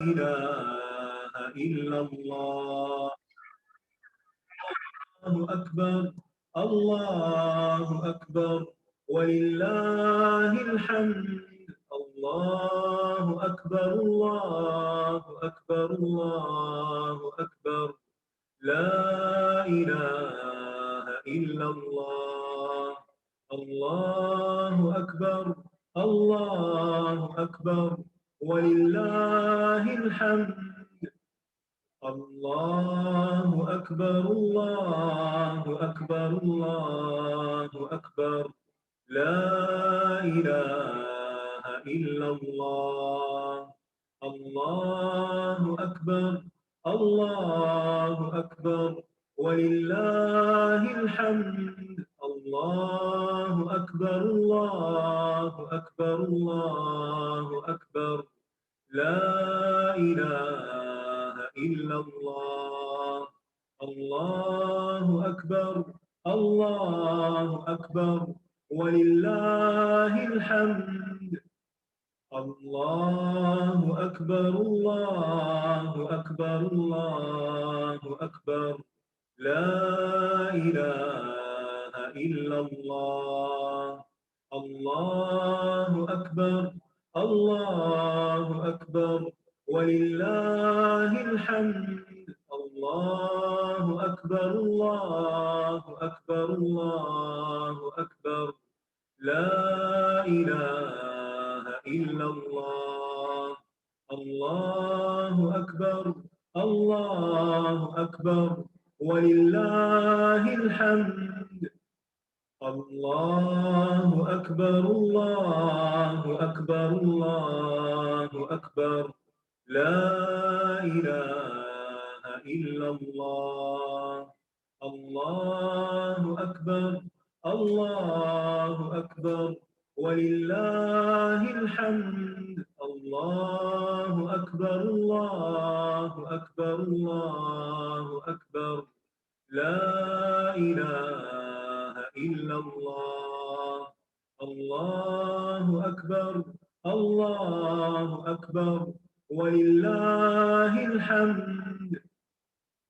إله إلا الله. الله أكبر. الله أكبر ولله الحمد. الله أكبر. الله أكبر. الله أكبر. لا إله إلا الله. الله أكبر. الله أكبر ولله الحمد. الله أكبر. الله أكبر. الله أكبر. لا إله إلا الله. الله أكبر. الله أكبر ولله الحمد. الله أكبر. الله أكبر. الله أكبر. لا إله إلا الله. الله أكبر. الله أكبر ولله الحمد. الله أكبر. الله أكبر. الله أكبر. لا إله إلا الله. الله أكبر. الله أكبر ولله الحمد. الله أكبر. الله أكبر. الله أكبر. لا إله إلا الله. الله أكبر. الله أكبر ولله الحمد. الله أكبر. الله أكبر. الله أكبر. لا إله إلا الله. الله أكبر. الله أكبر ولله الحمد. الله أكبر. الله أكبر. الله أكبر. لا إله إلا الله. الله أكبر. الله أكبر ولله الحمد.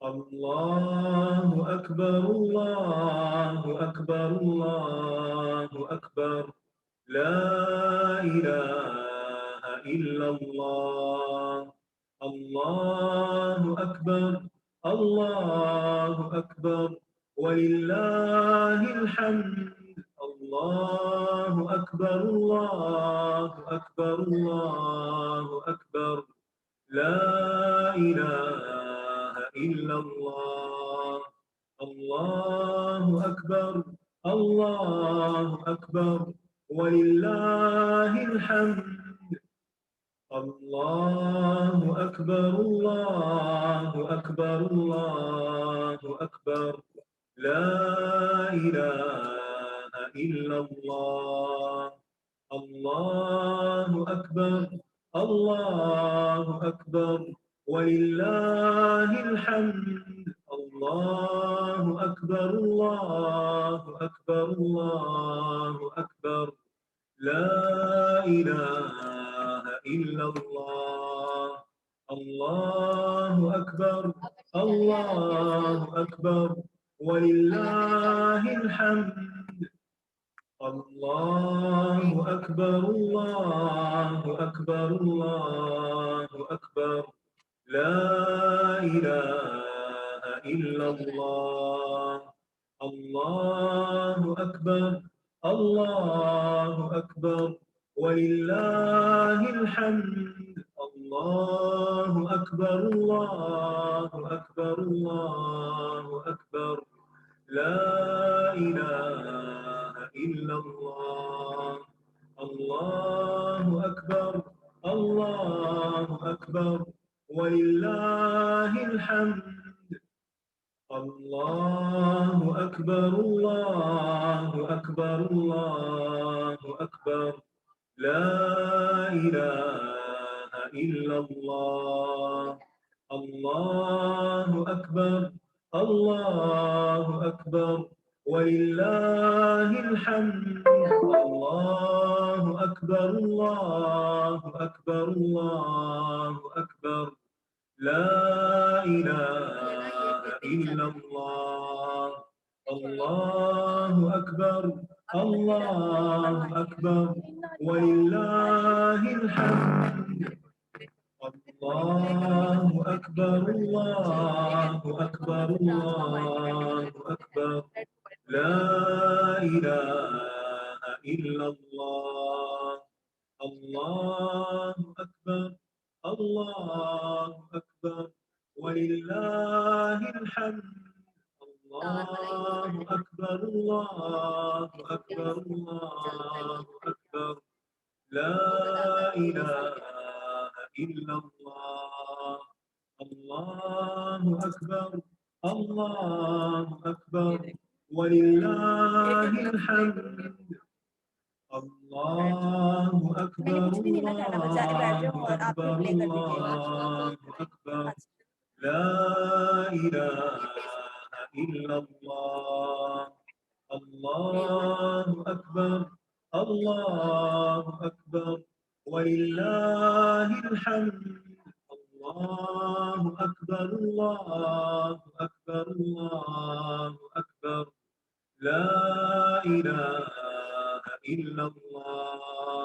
الله أكبر. الله أكبر. الله أكبر. لا إله إلا الله. الله أكبر. الله أكبر ولله الحمد. الله أكبر. الله أكبر. الله أكبر. لا إله إلا الله. الله أكبر. الله أكبر ولله الحمد. الله أكبر. الله أكبر. الله أكبر. لا إله إلا الله. الله أكبر. الله أكبر ولله الحمد. الله أكبر. الله أكبر. الله أكبر. لا إله إلا الله. الله أكبر. الله أكبر ولله الحمد. الله أكبر. الله أكبر. الله أكبر. لا إله إلا الله. الله أكبر. الله أكبر ولله الحمد. الله أكبر. الله أكبر. الله أكبر. لا إله إلا الله. الله أكبر. الله أكبر ولله الحمد. الله أكبر. الله أكبر. الله أكبر. لا إله إلا الله. الله أكبر. الله أكبر ولله الحمد. الله أكبر الله أكبر الله أكبر لا إله إلا الله الله أكبر الله أكبر ولله الحمد الله أكبر الله أكبر الله أكبر لا إله إلا الله الله أكبر الله أكبر ولله الحمد الله أكبر الله أكبر الله أكبر لا إله إلا الله الله أكبر الله أكبر ولله الحمد الله أكبر الله أكبر الله أكبر لا إله إلا الله الله أكبر الله أكبر ولله الحمد الله أكبر الله أكبر الله أكبر لا إله إلا الله.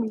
li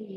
li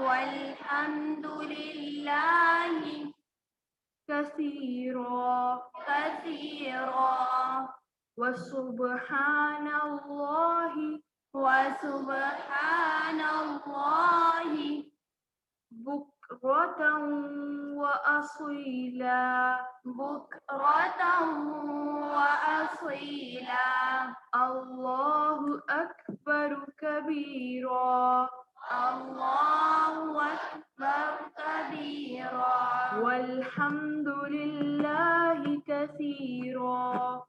والحمد لله كثيرا وسبحان الله بكرة وأصيلا الله أكبر كبيرا والحمد لله كثيرا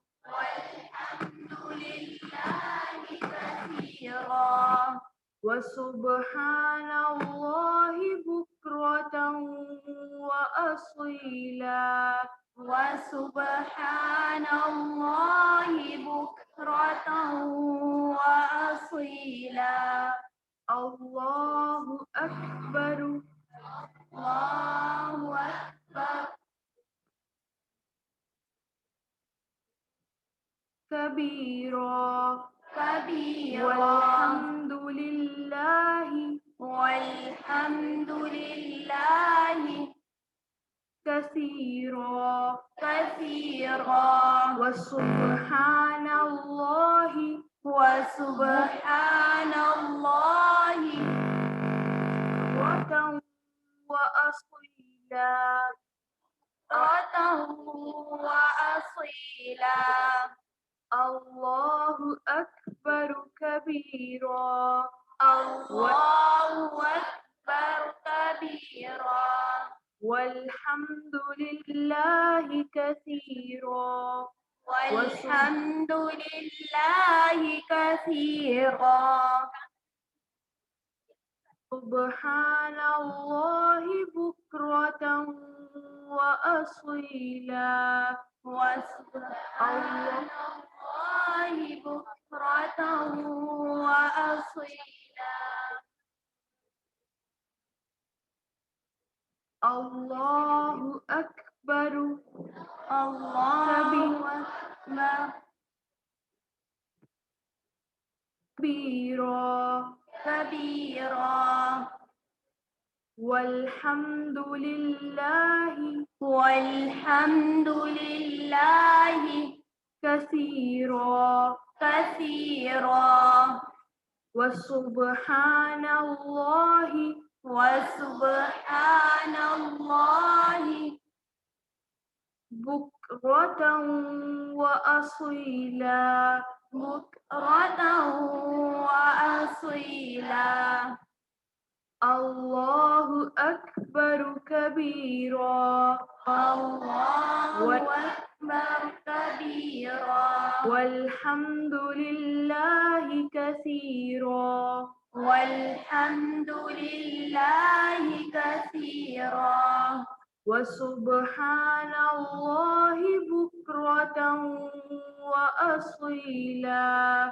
وسبحان الله بكرة وأصيلا الله أكبر كبيرا والحمد لله كثيرا وسبحان الله بكرة وأصيلا الله أكبر كبيرا والحمد لله كثيرا سبحان الله بكرة وأصيلا الله أكبر كبيرا والحمد لله كثيرا وسبحان الله بكرة وأصيلا الله أكبر كبيرا والحمد لله كثيرا وسبحان الله بكرة وأصيلا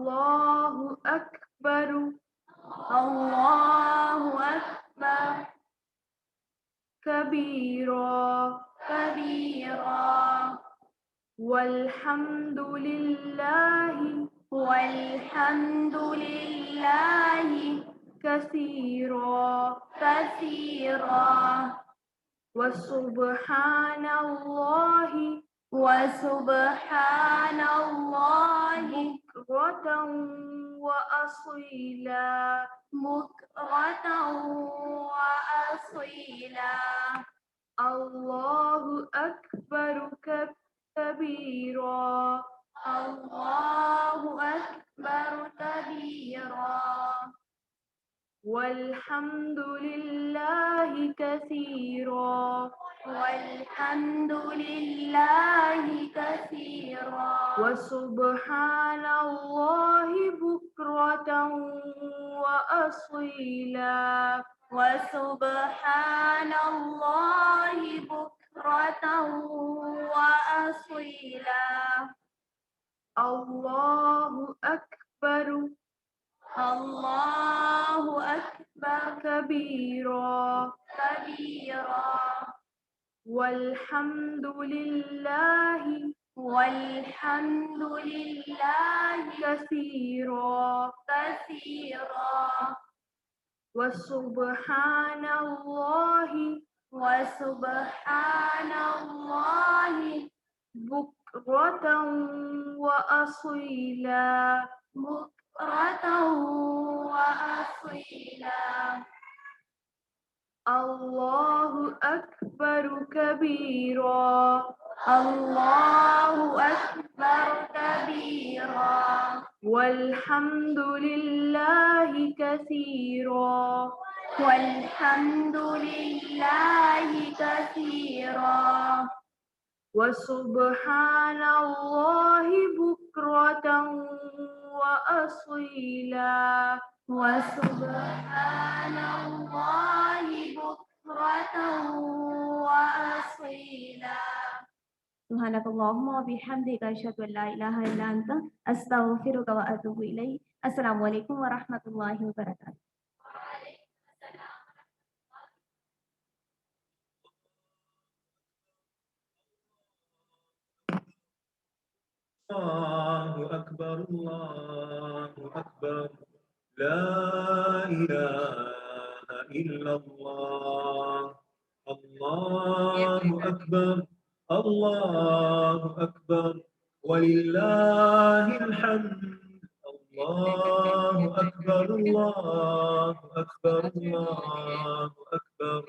الله أكبر كبيرا والحمد لله كثيرا وسبحان الله بكرة وأصيلا الله أكبر كبيرا والحمد لله كثيرا وسبحان الله بكرة وأصيلا الله أكبر كبيرا والحمد لله كثيرا وسبحان الله بكرة وأصيلا الله أكبر كبيرا والحمد لله كثيرا وسبحان الله بكرة وأصيلا سبحانك اللهم وبحمدك أشهد أن لا إله إلا أنت أستغفرك وأتوب إليك. السلام عليكم ورحمة الله وبركاته. الله أكبر الله أكبر لا إله إلا الله الله أكبر الله أكبر ولله الحمد الله أكبر الله أكبر الله أكبر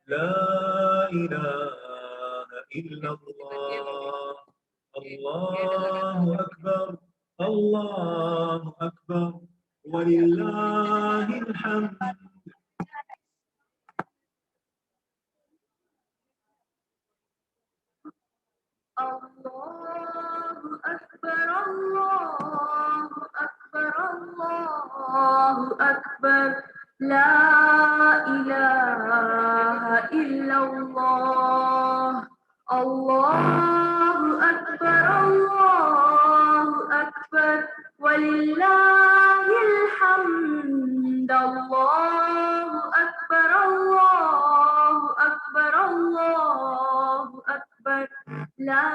لا إله إلا الله الله أكبر الله أكبر ولله الحمد الله أكبر الله أكبر الله أكبر لا إله إلا الله الله أكبر ولله الحمد الله أكبر الله أكبر لا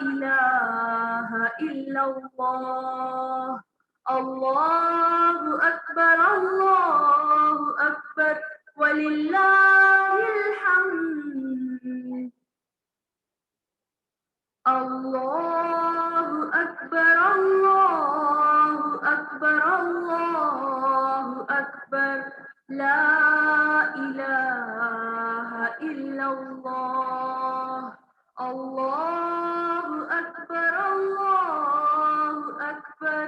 إله إلا الله الله أكبر ولله الحمد الله أكبر الله أكبر لا إله إلا الله الله أكبر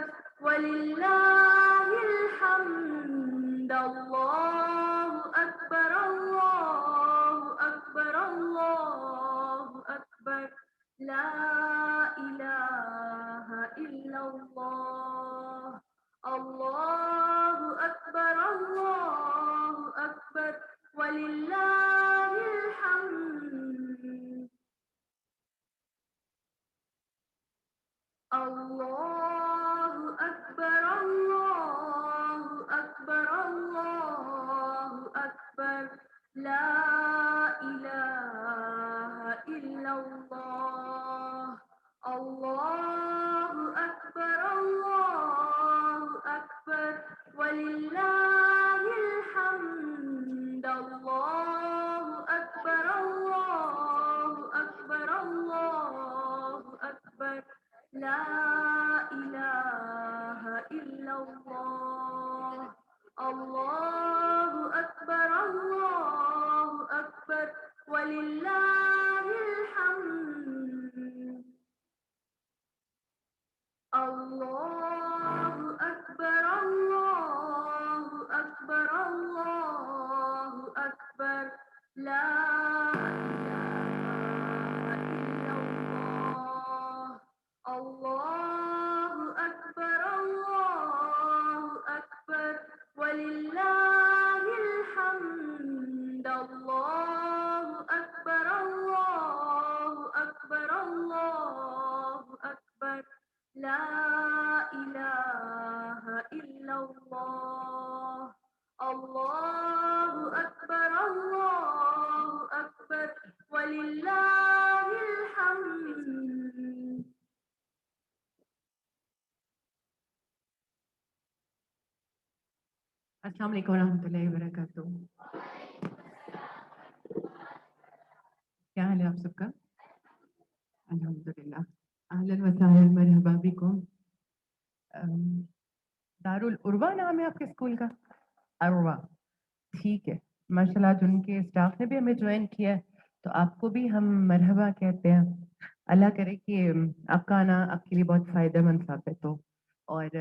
ولله الحمد الله أكبر الله أكبر لا إله إلا الله الله أكبر ولله الحمد الله أكبر الله أكبر لا إله إلا الله الله أكبر ولله الحمد الله أكبر الله أكبر لا إله إلا الله الله أكبر ولله الحمد الله أكبر الله أكبر لا إله إلا الله الله أكبر ولله السلام علیکم ورحمۃ اللہ وبرکاتہ. کیا حال ہے آپ سب کا؟ الحمدللہ. اہلاً وسہلاً مرحبا بکم. دارالعروہ نام ہے آپ کے اسکول کا؟ عروہ. ٹھیک ہے. ماشاء اللہ جن کے اسٹاف نے بھی ہمیں جوائن کیا ہے تو آپ کو بھی ہم مرحبا کہتے ہیں. اللہ کرے کہ آپ کا آنا آپ کے لیے بہت فائدہ مند ثابت ہو اور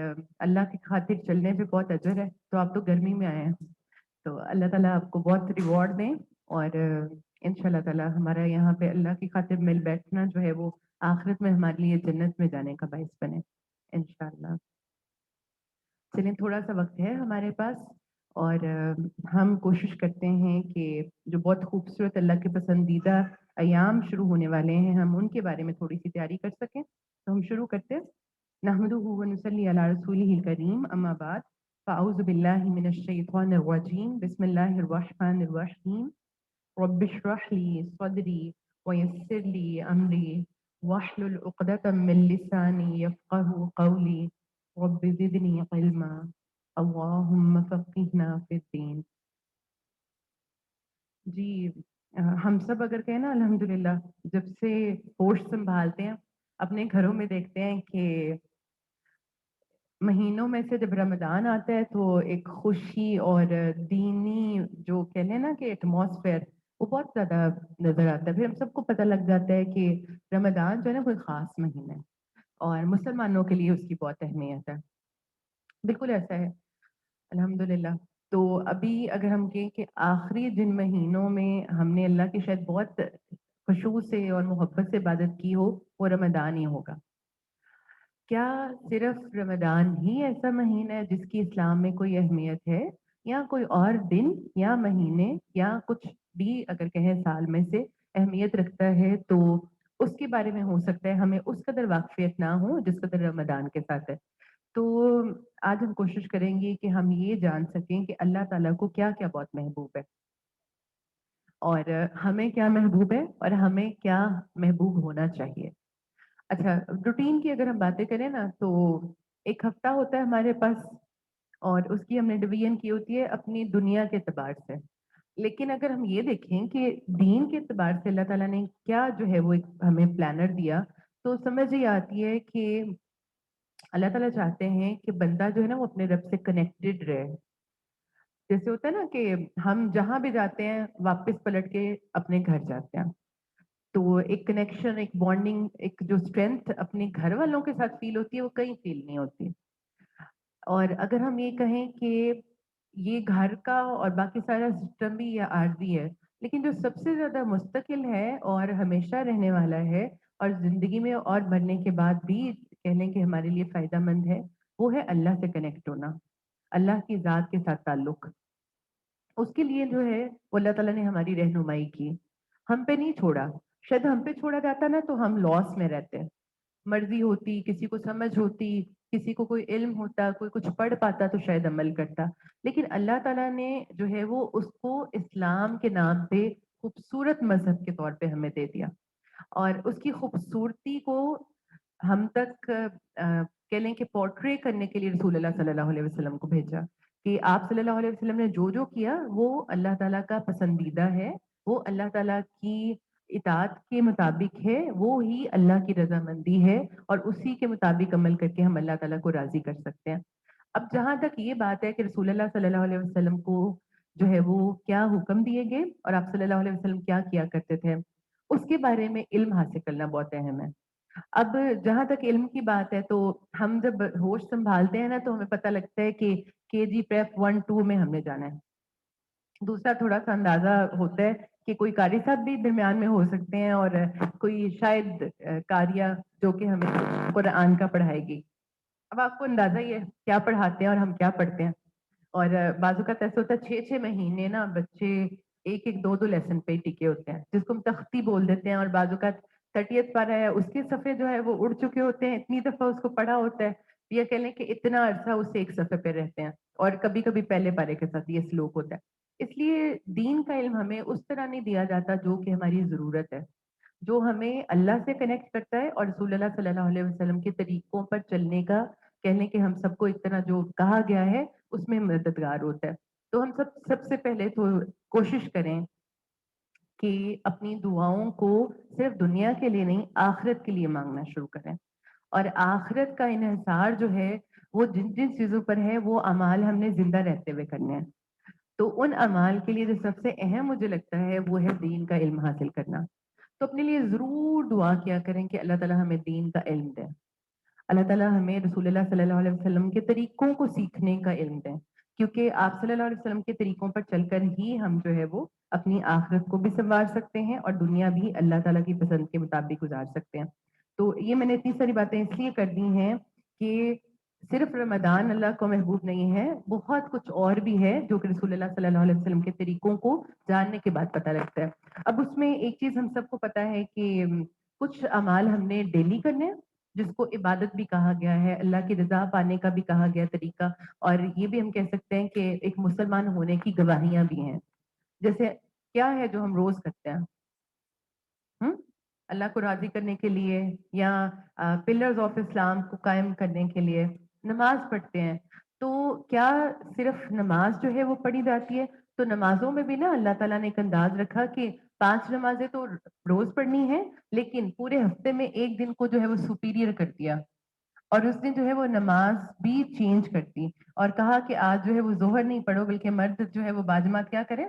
اللہ کی خاطر چلنے پہ بہت اجر ہے. تو آپ تو گرمی میں آئے ہیں تو اللہ تعالیٰ آپ کو بہت ریوارڈ دیں اور ان شاء اللہ تعالیٰ ہمارا یہاں پہ اللہ کی خاطر مل بیٹھنا جو ہے وہ آخرت میں ہمارے لیے جنت میں جانے کا باعث بنے انشاءاللہ. چلیں تھوڑا سا وقت ہے ہمارے پاس اور ہم کوشش کرتے ہیں کہ جو بہت خوبصورت اللہ کے پسندیدہ ایام شروع ہونے والے ہیں ہم ان کے بارے میں تھوڑی سی تیاری کر سکیں. تو ہم شروع کرتے ہیں. نحمدہ ونصلی علی رسولہ الکریم اما بعد فاعوذ باللہ من الشیطان الرجیم بسم اللہ الرحمن الرحیم رب اشرح لی صدری ویسر لی امری واحلل عقدۃ من لسانی یفقهوا قولی رب زدنی علما اللہم فقہنا فی الدین. جی ہم سب اگر کہیں نا الحمدللہ جب سے ہوش سنبھالتے ہیں اپنے گھروں میں دیکھتے ہیں کہ مہینوں میں سے جب رمضان آتا ہے تو ایک خوشی اور دینی جو کہہ لیں نا کہ ایٹماسفیئر وہ بہت زیادہ نظر آتا ہے. پھر ہم سب کو پتہ لگ جاتا ہے کہ رمضان جو ہے نا کوئی خاص مہینہ ہے اور مسلمانوں کے لیے اس کی بہت اہمیت ہے. بالکل ایسا ہے الحمدللہ. تو ابھی اگر ہم کہیں کہ آخری جن مہینوں میں ہم نے اللہ کی شاید بہت خشوع سے اور محبت سے عبادت کی ہو وہ رمضان ہی ہوگا. کیا صرف رمضان ہی ایسا مہینہ ہے جس کی اسلام میں کوئی اہمیت ہے یا کوئی اور دن یا مہینے یا کچھ بھی اگر کہیں سال میں سے اہمیت رکھتا ہے تو اس کے بارے میں ہو سکتا ہے ہمیں اس قدر واقفیت نہ ہو جس قدر رمضان کے ساتھ ہے. تو آج ہم کوشش کریں گے کہ ہم یہ جان سکیں کہ اللہ تعالیٰ کو کیا کیا بہت محبوب ہے اور ہمیں کیا محبوب ہے اور ہمیں کیا محبوب ہونا چاہیے. اچھا روٹین کی اگر ہم باتیں کریں نا تو ایک ہفتہ ہوتا ہے ہمارے پاس اور اس کی ہم نے ڈویژن کی ہوتی ہے اپنی دنیا کے اعتبار سے. لیکن اگر ہم یہ دیکھیں کہ دین کے اعتبار سے اللہ تعالیٰ نے کیا جو ہے وہ ایک ہمیں پلانر دیا تو سمجھ یہ آتی ہے کہ اللہ تعالیٰ چاہتے ہیں کہ بندہ جو ہے نا وہ اپنے رب سے کنیکٹڈ رہے. جیسے ہوتا ہے نا کہ ہم جہاں بھی جاتے ہیں واپس پلٹ کے اپنے گھر جاتے ہیں تو ایک کنیکشن ایک بانڈنگ ایک جو اسٹرینتھ اپنے گھر والوں کے ساتھ فیل ہوتی ہے وہ کہیں فیل نہیں ہوتی. اور اگر ہم یہ کہیں کہ یہ گھر کا اور باقی سارا سسٹم بھی یا عارضی ہے لیکن جو سب سے زیادہ مستقل ہے اور ہمیشہ رہنے والا ہے اور زندگی میں اور بڑھنے کے بعد بھی کہہ لیں کہ ہمارے لیے فائدہ مند ہے وہ ہے اللہ سے کنیکٹ ہونا. اللہ کی ذات کے ساتھ تعلق اس کے لیے جو ہے وہ اللہ تعالیٰ نے ہماری رہنمائی کی. ہم پہ نہیں چھوڑا. شاید ہم پہ چھوڑا جاتا نا تو ہم لاس میں رہتے. مرضی ہوتی کسی کو سمجھ ہوتی کسی کو کوئی علم ہوتا کوئی کچھ پڑھ پاتا تو شاید عمل کرتا. لیکن اللہ تعالیٰ نے جو ہے وہ اس کو اسلام کے نام پہ خوبصورت مذہب کے طور پہ ہمیں دے دیا اور اس کی خوبصورتی کو ہم تک کہہ لیں کہ پورٹری کرنے کے لیے رسول اللہ صلی اللہ علیہ وسلم کو بھیجا کہ آپ صلی اللہ علیہ وسلم نے جو کیا وہ اللہ تعالیٰ کا پسندیدہ ہے وہ اللہ تعالیٰ کی اطاعت کے مطابق ہے وہ ہی اللہ کی رضامندی ہے اور اسی کے مطابق عمل کر کے ہم اللہ تعالیٰ کو راضی کر سکتے ہیں. اب جہاں تک یہ بات ہے کہ رسول اللہ صلی اللہ علیہ وسلم کو جو ہے وہ کیا حکم دیے گئے اور آپ صلی اللہ علیہ وسلم کیا کیا کرتے تھے اس کے بارے میں علم حاصل کرنا بہت اہم ہے. اب جہاں تک علم کی بات ہے تو ہم جب ہوش سنبھالتے ہیں نا تو ہمیں پتہ لگتا ہے کہ KG Prep 1-2 میں ہم نے جانا ہے. دوسرا تھوڑا سا اندازہ ہوتا ہے کہ کوئی قاری صاحب بھی درمیان میں ہو سکتے ہیں اور کوئی شاید قاریہ جو کہ ہمیں قرآن کا پڑھائے گی. اب آپ کو اندازہ ہی ہے کیا پڑھاتے ہیں اور ہم کیا پڑھتے ہیں اور بعض اوقات ایسا ہوتا ہے 6 مہینے نا بچے ایک 2 لیسن پہ ہی ٹکے ہوتے ہیں جس کو ہم تختی بول دیتے ہیں اور بعض اوقات 30th پارہ ہے اس کے صفحے جو ہے وہ اڑ چکے ہوتے ہیں اتنی دفعہ اس کو پڑھا ہوتا ہے یا کہہ لیں کہ اتنا عرصہ اس سے ایک صفحے پہ رہتے ہیں اور کبھی کبھی پہلے پارے کے ساتھ یہ سلوک ہوتا ہے. اس لیے دین کا علم ہمیں اس طرح نہیں دیا جاتا جو کہ ہماری ضرورت ہے جو ہمیں اللہ سے کنیکٹ کرتا ہے اور رسول اللہ صلی اللہ علیہ وسلم کے طریقوں پر چلنے کا کہہ لیں کہ ہم سب کو ایک طرح جو کہا گیا ہے اس میں مددگار ہوتا ہے. تو ہم سب سے پہلے تو کوشش کریں کہ اپنی دعاؤں کو صرف دنیا کے لیے نہیں آخرت کے لیے مانگنا شروع کریں. اور آخرت کا انحصار جو ہے وہ جن جن چیزوں پر ہے وہ اعمال ہم نے زندہ رہتے ہوئے کرنے ہیں. تو ان اعمال کے لیے جو سب سے اہم مجھے لگتا ہے وہ ہے دین کا علم حاصل کرنا. تو اپنے لیے ضرور دعا کیا کریں کہ اللہ تعالیٰ ہمیں دین کا علم دے. اللہ تعالیٰ ہمیں رسول اللہ صلی اللہ علیہ وسلم کے طریقوں کو سیکھنے کا علم دیں. کیونکہ آپ صلی اللہ علیہ وسلم کے طریقوں پر چل کر ہی ہم جو ہے وہ اپنی آخرت کو بھی سنوار سکتے ہیں اور دنیا بھی اللہ تعالیٰ کی پسند کے مطابق گزار سکتے ہیں. تو یہ میں نے اتنی ساری باتیں اس لیے کر دی ہیں کہ صرف رمضان اللہ کو محبوب نہیں ہے, بہت کچھ اور بھی ہے جو کہ رسول اللہ صلی اللہ علیہ وسلم کے طریقوں کو جاننے کے بعد پتہ لگتا ہے. اب اس میں ایک چیز ہم سب کو پتہ ہے کہ کچھ اعمال ہم نے ڈیلی کرنے ہیں جس کو عبادت بھی کہا گیا ہے, اللہ کی رضا پانے کا بھی کہا گیا طریقہ, اور یہ بھی ہم کہہ سکتے ہیں کہ ایک مسلمان ہونے کی گواہیاں بھی ہیں. جیسے کیا ہے جو ہم روز کرتے ہیں اللہ کو راضی کرنے کے لیے یا پلرز آف اسلام کو قائم کرنے کے لیے نماز پڑھتے ہیں. تو کیا صرف نماز جو ہے وہ پڑھی جاتی ہے؟ تو نمازوں میں بھی نا اللہ تعالیٰ نے ایک انداز رکھا کہ 5 نمازیں تو روز پڑھنی ہے, لیکن پورے ہفتے میں ایک دن کو جو ہے وہ سپیریئر کر دیا, اور اس دن جو ہے وہ نماز بھی چینج کرتی اور کہا کہ آج جو ہے وہ ظہر نہیں پڑھو بلکہ مرد جو ہے وہ باجماعت کیا کرے,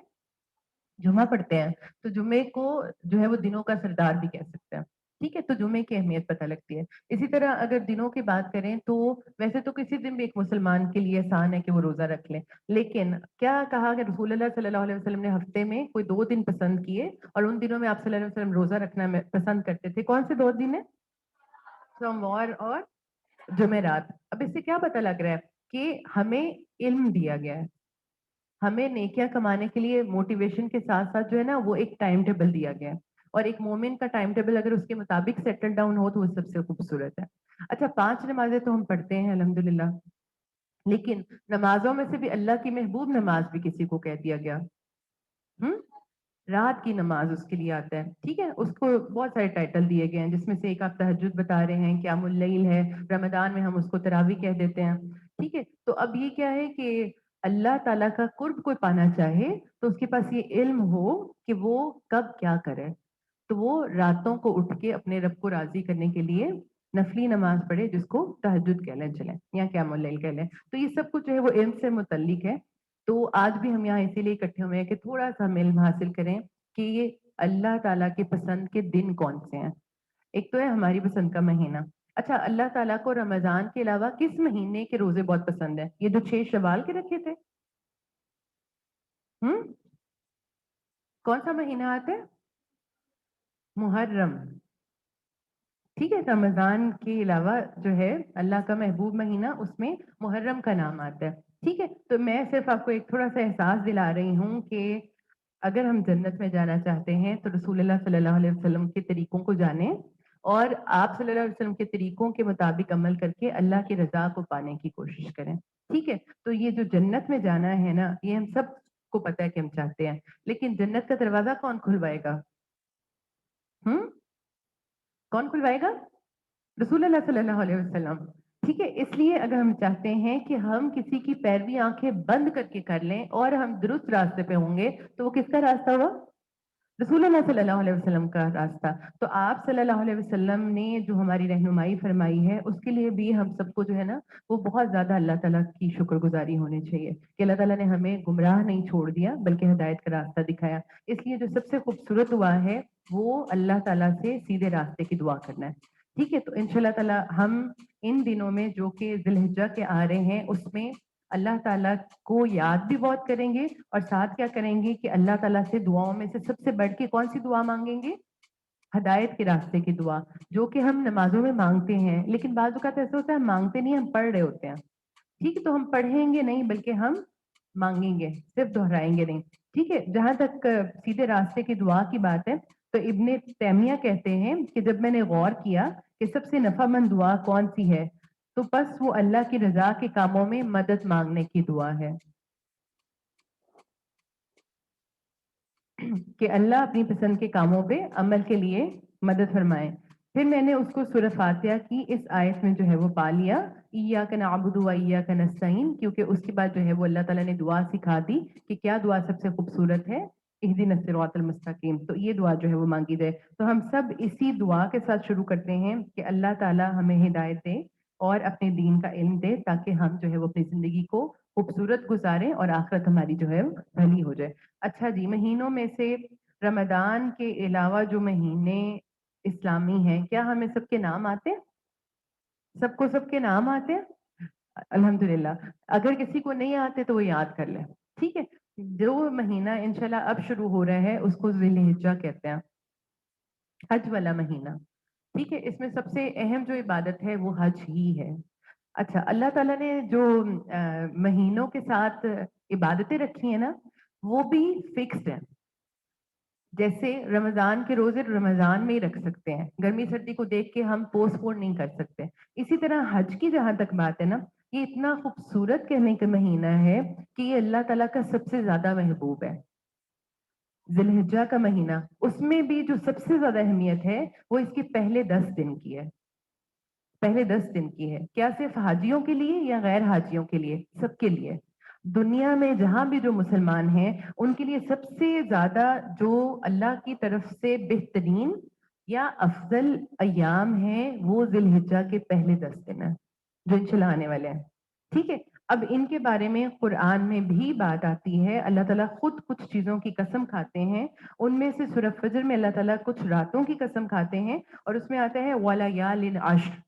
جمعہ پڑھتے ہیں. تو جمعے کو جو ہے وہ دنوں کا سردار بھی کہہ سکتے ہیں. ٹھیک ہے, تو جمعے کی اہمیت پتہ لگتی ہے. اسی طرح اگر دنوں کی بات کریں تو ویسے تو کسی دن بھی ایک مسلمان کے لیے آسان ہے کہ وہ روزہ رکھ لیں, لیکن کیا کہا کہ رسول اللہ صلی اللہ علیہ وسلم نے ہفتے میں کوئی 2 دن پسند کیے اور ان دنوں میں آپ صلی اللہ علیہ وسلم روزہ رکھنا پسند کرتے تھے. کون سے 2 دن ہیں؟ سوموار اور جمعرات. اب اس سے کیا پتہ لگ رہا ہے کہ ہمیں علم دیا گیا ہے, ہمیں نیکیاں کمانے کے لیے موٹیویشن کے ساتھ ساتھ جو ہے نا وہ ایک ٹائم ٹیبل دیا گیا ہے, اور ایک مومن کا ٹائم ٹیبل اگر اس کے مطابق سیٹل ڈاؤن ہو تو وہ سب سے خوبصورت ہے. اچھا 5 نمازیں تو ہم پڑھتے ہیں الحمدللہ, لیکن نمازوں میں سے بھی اللہ کی محبوب نماز بھی کسی کو کہہ دیا گیا, رات کی نماز اس کے لیے آتا ہے. ٹھیک ہے, اس کو بہت سارے ٹائٹل دیے گئے ہیں جس میں سے ایک آپ تہجد بتا رہے ہیں, قیام اللیل ہے, رمضان میں ہم اس کو تراویح کہہ دیتے ہیں. ٹھیک ہے, تو اب یہ کیا ہے کہ اللہ تعالیٰ کا قرب کوئی پانا چاہے تو اس کے پاس یہ علم ہو کہ وہ کب کیا کرے, تو وہ راتوں کو اٹھ کے اپنے رب کو راضی کرنے کے لیے نفلی نماز پڑھے جس کو تہجد کہہ لیں چلیں یا قیام اللیل کہہ لیں. تو یہ سب کچھ جو ہے وہ علم سے متعلق ہے. تو آج بھی ہم یہاں اسی لیے اکٹھے ہوئے ہیں کہ تھوڑا سا ہم علم حاصل کریں کہ یہ اللہ تعالیٰ کے پسند کے دن کون سے ہیں. ایک تو ہے ہماری پسند کا مہینہ. اچھا, اللہ تعالیٰ کو رمضان کے علاوہ کس مہینے کے روزے بہت پسند ہیں؟ یہ جو 6 شوال کے رکھے تھے, کون سا مہینہ آتا ہے؟ محرم. ٹھیک ہے, رمضان کے علاوہ جو ہے اللہ کا محبوب مہینہ اس میں محرم کا نام آتا ہے. ٹھیک ہے, تو میں صرف آپ کو ایک تھوڑا سا احساس دلا رہی ہوں کہ اگر ہم جنت میں جانا چاہتے ہیں تو رسول اللہ صلی اللہ علیہ وسلم کے طریقوں کو جانیں اور آپ صلی اللہ علیہ وسلم کے طریقوں کے مطابق عمل کر کے اللہ کی رضا کو پانے کی کوشش کریں. ٹھیک ہے, تو یہ جو جنت میں جانا ہے نا, یہ ہم سب کو پتہ ہے کہ ہم چاہتے ہیں, لیکن جنت کا دروازہ کون کھلوائے گا؟ کون کھلوائے گا؟ رسول اللہ صلی اللہ علیہ وسلم. ٹھیک ہے, اس لیے اگر ہم چاہتے ہیں کہ ہم کسی کی پیروی آنکھیں بند کر کے کر لیں اور ہم درست راستے پہ ہوں گے تو وہ کس کا راستہ ہوا؟ رسول اللہ صلی اللہ علیہ وسلم کا راستہ. تو آپ صلی اللہ علیہ وسلم نے جو ہماری رہنمائی فرمائی ہے اس کے لیے بھی ہم سب کو جو ہے نا وہ بہت زیادہ اللہ تعالیٰ کی شکر گزاری ہونی چاہیے کہ اللہ تعالیٰ نے ہمیں گمراہ نہیں چھوڑ دیا بلکہ ہدایت کا راستہ دکھایا. اس لیے جو سب سے خوبصورت دعا ہے وہ اللہ تعالیٰ سے سیدھے راستے کی دعا کرنا ہے. ٹھیک ہے, تو انشاءاللہ تعالیٰ ہم ان دنوں میں جو کہ ذی الحجہ کے آ رہے ہیں اس میں اللہ تعالیٰ کو یاد بھی بہت کریں گے, اور ساتھ کیا کریں گے کہ اللہ تعالیٰ سے دعاؤں میں سے سب سے بڑھ کے کون سی دعا مانگیں گے؟ ہدایت کے راستے کی دعا, جو کہ ہم نمازوں میں مانگتے ہیں, لیکن بعض اوقات ایسا ہوتا ہے ہم مانگتے نہیں, ہم پڑھ رہے ہوتے ہیں. ٹھیک ہے, تو ہم پڑھیں گے نہیں بلکہ ہم مانگیں گے, صرف دہرائیں گے نہیں. ٹھیک ہے, جہاں تک سیدھے راستے کی دعا کی بات ہے تو ابن تیمیہ کہتے ہیں کہ جب میں نے غور کیا کہ سب سے نفع مند دعا کون سی ہے تو بس وہ اللہ کی رضا کے کاموں میں مدد مانگنے کی دعا ہے, کہ اللہ اپنی پسند کے کاموں پہ عمل کے لیے مدد فرمائے. پھر میں نے اس کو سورہ فاتحہ کی اس آیت میں جو ہے وہ پا لیا، ایاک نعبد و ایاک نستعین، کیونکہ اس کے بعد جو ہے وہ اللہ تعالیٰ نے دعا سکھا دی کہ کیا دعا سب سے خوبصورت ہے، اہدنا الصراط المستقیم، تو یہ دعا جو ہے وہ مانگی جائے۔ تو ہم سب اسی دعا کے ساتھ شروع کرتے ہیں کہ اللہ تعالیٰ ہمیں ہدایت دے اور اپنے دین کا علم دے، تاکہ ہم جو ہے وہ اپنی زندگی کو خوبصورت گزاریں اور آخرت ہماری جو ہے بھلی ہو جائے۔ اچھا جی، مہینوں میں سے رمضان کے علاوہ جو مہینے اسلامی ہیں، کیا ہمیں سب کے نام آتے ہیں؟ سب کو سب کے نام آتے ہیں؟ الحمدللہ۔ اگر کسی کو نہیں آتے تو وہ یاد کر لیں، ٹھیک ہے؟ جو مہینہ انشاءاللہ اب شروع ہو رہا ہے اس کو ذی الحجہ کہتے ہیں، حج والا مہینہ، ٹھیک ہے؟ اس میں سب سے اہم جو عبادت ہے وہ حج ہی ہے۔ اچھا، اللہ تعالیٰ نے جو مہینوں کے ساتھ عبادتیں رکھی ہیں نا، وہ بھی فکسڈ ہیں۔ جیسے رمضان کے روزے رمضان میں ہی رکھ سکتے ہیں، گرمی سردی کو دیکھ کے ہم پوسٹ پون نہیں کر سکتے۔ اسی طرح حج کی جہاں تک بات ہے نا، یہ اتنا خوبصورت کہنے کا مہینہ ہے کہ یہ اللہ تعالیٰ کا سب سے زیادہ محبوب ہے، ذی الحجہ کا مہینہ۔ اس میں بھی جو سب سے زیادہ اہمیت ہے وہ اس کے پہلے 10 دن کی ہے، پہلے 10 دن کی ہے۔ کیا صرف حاجیوں کے لیے یا غیر حاجیوں کے لیے؟ سب کے لیے۔ دنیا میں جہاں بھی جو مسلمان ہیں ان کے لیے سب سے زیادہ جو اللہ کی طرف سے بہترین یا افضل ایام ہیں وہ ذی الحجہ کے پہلے 10 دن ہیں جو انشاءاللہ آنے والے ہیں، ٹھیک ہے؟ اب ان کے بارے میں قرآن میں بھی بات آتی ہے، اللہ تعالیٰ خود کچھ چیزوں کی قسم کھاتے ہیں۔ ان میں سے سورہ فجر میں اللہ تعالیٰ کچھ راتوں کی قسم کھاتے ہیں، اور اس میں آتا ہے وَلَيَالٍ عَشْرٍ،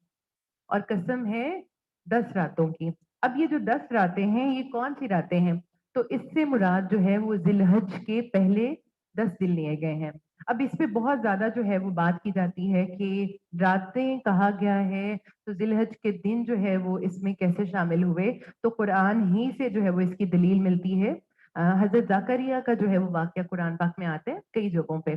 اور قسم ہے 10 راتوں کی۔ اب یہ جو 10 راتیں ہیں یہ کون سی راتیں ہیں؟ تو اس سے مراد جو ہے وہ ذی الحج کے پہلے 10 دن لیے گئے ہیں۔ اب اس پہ بہت زیادہ جو ہے وہ بات کی جاتی ہے کہ راتیں کہا گیا ہے تو ذی الحج کے دن جو ہے وہ اس میں کیسے شامل ہوئے؟ تو قرآن ہی سے جو ہے وہ اس کی دلیل ملتی ہے۔ حضرت زکریا کا جو ہے وہ واقعہ قرآن پاک میں آتا ہے کئی جگہوں پہ۔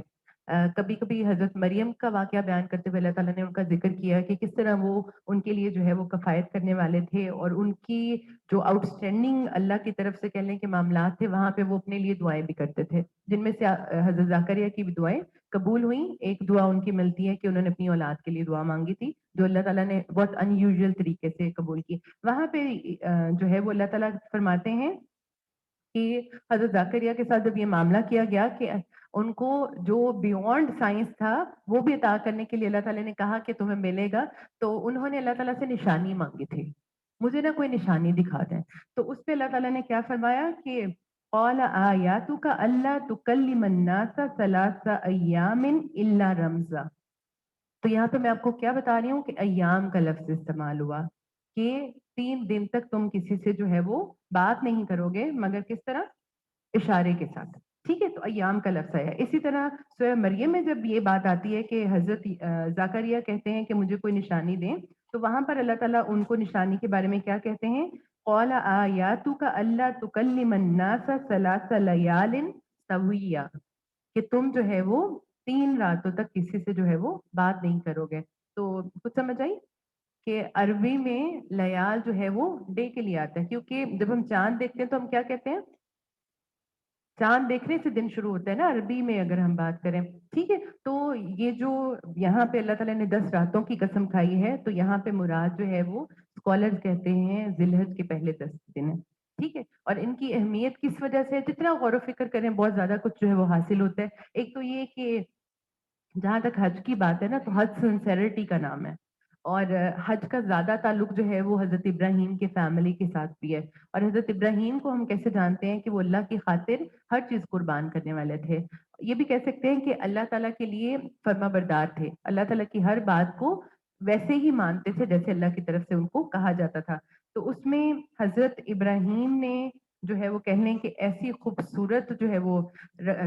کبھی کبھی حضرت مریم کا واقعہ بیان کرتے ہوئے اللہ تعالیٰ نے ان کا ذکر کیا کہ کس طرح وہ ان کے لیے جو ہے وہ کفایت کرنے والے تھے، اور ان کی جو آؤٹ اسٹینڈنگ اللہ کی طرف سے کہہ لیں کہ معاملات تھے وہاں پہ وہ اپنے لیے دعائیں بھی کرتے تھے، جن میں سے حضرت زکریا کی بھی دعائیں قبول ہوئیں۔ ایک دعا ان کی ملتی ہے کہ انہوں نے اپنی اولاد کے لیے دعا مانگی تھی جو اللہ تعالیٰ نے بہت ان یوزول طریقے سے قبول کی۔ وہاں پہ جو ہے وہ اللہ تعالیٰ فرماتے ہیں کہ حضرت زکریا کے ساتھ جب یہ معاملہ کیا گیا کہ ان کو جو بیونڈ سائنس تھا وہ بھی عطا کرنے کے لیے اللہ تعالیٰ نے کہا کہ تمہیں ملے گا، تو انہوں نے اللہ تعالیٰ سے نشانی مانگی تھی، مجھے نہ کوئی نشانی دکھا دیں۔ تو اس پہ اللہ تعالیٰ نے کیا فرمایا کہ قال آیاتک الا تکلم الناس ثلاث ایام الا رمزا۔ تو یہاں پہ میں آپ کو کیا بتا رہی ہوں کہ ایام کا لفظ استعمال ہوا کہ 3 دن تک تم کسی سے جو ہے وہ بات نہیں کرو گے مگر کس طرح؟ اشارے کے ساتھ، ٹھیک ہے؟ تو ایام کا لفظ آیا۔ اسی طرح سورہ مریم میں جب یہ بات آتی ہے کہ حضرت زکریا کہتے ہیں کہ مجھے کوئی نشانی دیں، تو وہاں پر اللہ تعالیٰ ان کو نشانی کے بارے میں کیا کہتے ہیں؟ قال آیاتک الا تکلم الناس ثلاث لیال سویا، کہ تم جو ہے وہ 3 راتوں تک کسی سے جو ہے وہ بات نہیں کرو گے۔ تو کچھ سمجھ آئی کہ عربی میں لیال جو ہے وہ ڈے کے لیے آتا ہے، کیونکہ جب ہم چاند دیکھتے ہیں تو ہم کیا کہتے ہیں؟ چاند دیکھنے سے دن شروع ہوتا ہے نا عربی میں اگر ہم بات کریں، ٹھیک ہے؟ تو یہ جو یہاں پہ اللہ تعالیٰ نے 10 راتوں کی قسم کھائی ہے تو یہاں پہ مراد جو ہے وہ اسکالرز کہتے ہیں ذی الحج کے پہلے 10 دن ہیں، ٹھیک ہے؟ اور ان کی اہمیت کس وجہ سے؟ جتنا غور و فکر کریں بہت زیادہ کچھ جو ہے وہ حاصل ہوتا ہے۔ ایک تو یہ کہ جہاں تک حج کی بات ہے نا تو حج سنسیرٹی کا نام ہے، اور حج کا زیادہ تعلق جو ہے وہ حضرت ابراہیم کے فیملی کے ساتھ بھی ہے، اور حضرت ابراہیم کو ہم کیسے جانتے ہیں کہ وہ اللہ کی خاطر ہر چیز قربان کرنے والے تھے۔ یہ بھی کہہ سکتے ہیں کہ اللہ تعالیٰ کے لیے فرما بردار تھے، اللہ تعالیٰ کی ہر بات کو ویسے ہی مانتے تھے جیسے اللہ کی طرف سے ان کو کہا جاتا تھا۔ تو اس میں حضرت ابراہیم نے جو ہے وہ کہہ لیں کہ ایسی خوبصورت جو ہے وہ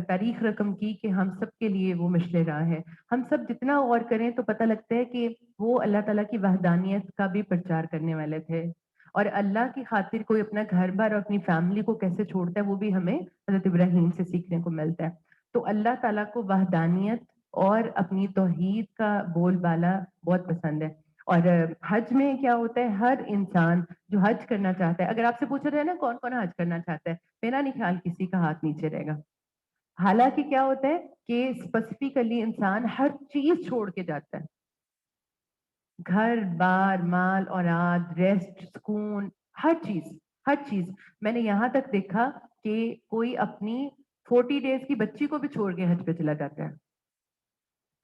تاریخ رقم کی کہ ہم سب کے لیے وہ مشل راہ ہے۔ ہم سب جتنا غور کریں تو پتہ لگتا ہے کہ وہ اللہ تعالیٰ کی وحدانیت کا بھی پرچار کرنے والے تھے، اور اللہ کی خاطر کوئی اپنا گھر بار اور اپنی فیملی کو کیسے چھوڑتا ہے وہ بھی ہمیں حضرت ابراہیم سے سیکھنے کو ملتا ہے۔ تو اللہ تعالیٰ کو وحدانیت اور اپنی توحید کا بول بالا بہت پسند ہے۔ اور حج میں کیا ہوتا ہے، ہر انسان جو حج کرنا چاہتا ہے، اگر آپ سے پوچھا جائے نا کون کون حج کرنا چاہتا ہے، میرا نہیں خیال کسی کا ہاتھ نیچے رہے گا۔ حالانکہ کیا ہوتا ہے کہ اسپیسیفکلی انسان ہر چیز چھوڑ کے جاتا ہے، گھر بار مال اولاد ریسٹ سکون ہر چیز میں نے یہاں تک دیکھا کہ کوئی اپنی 40 ڈیز کی بچی کو بھی چھوڑ کے حج پہ چلا جاتا ہے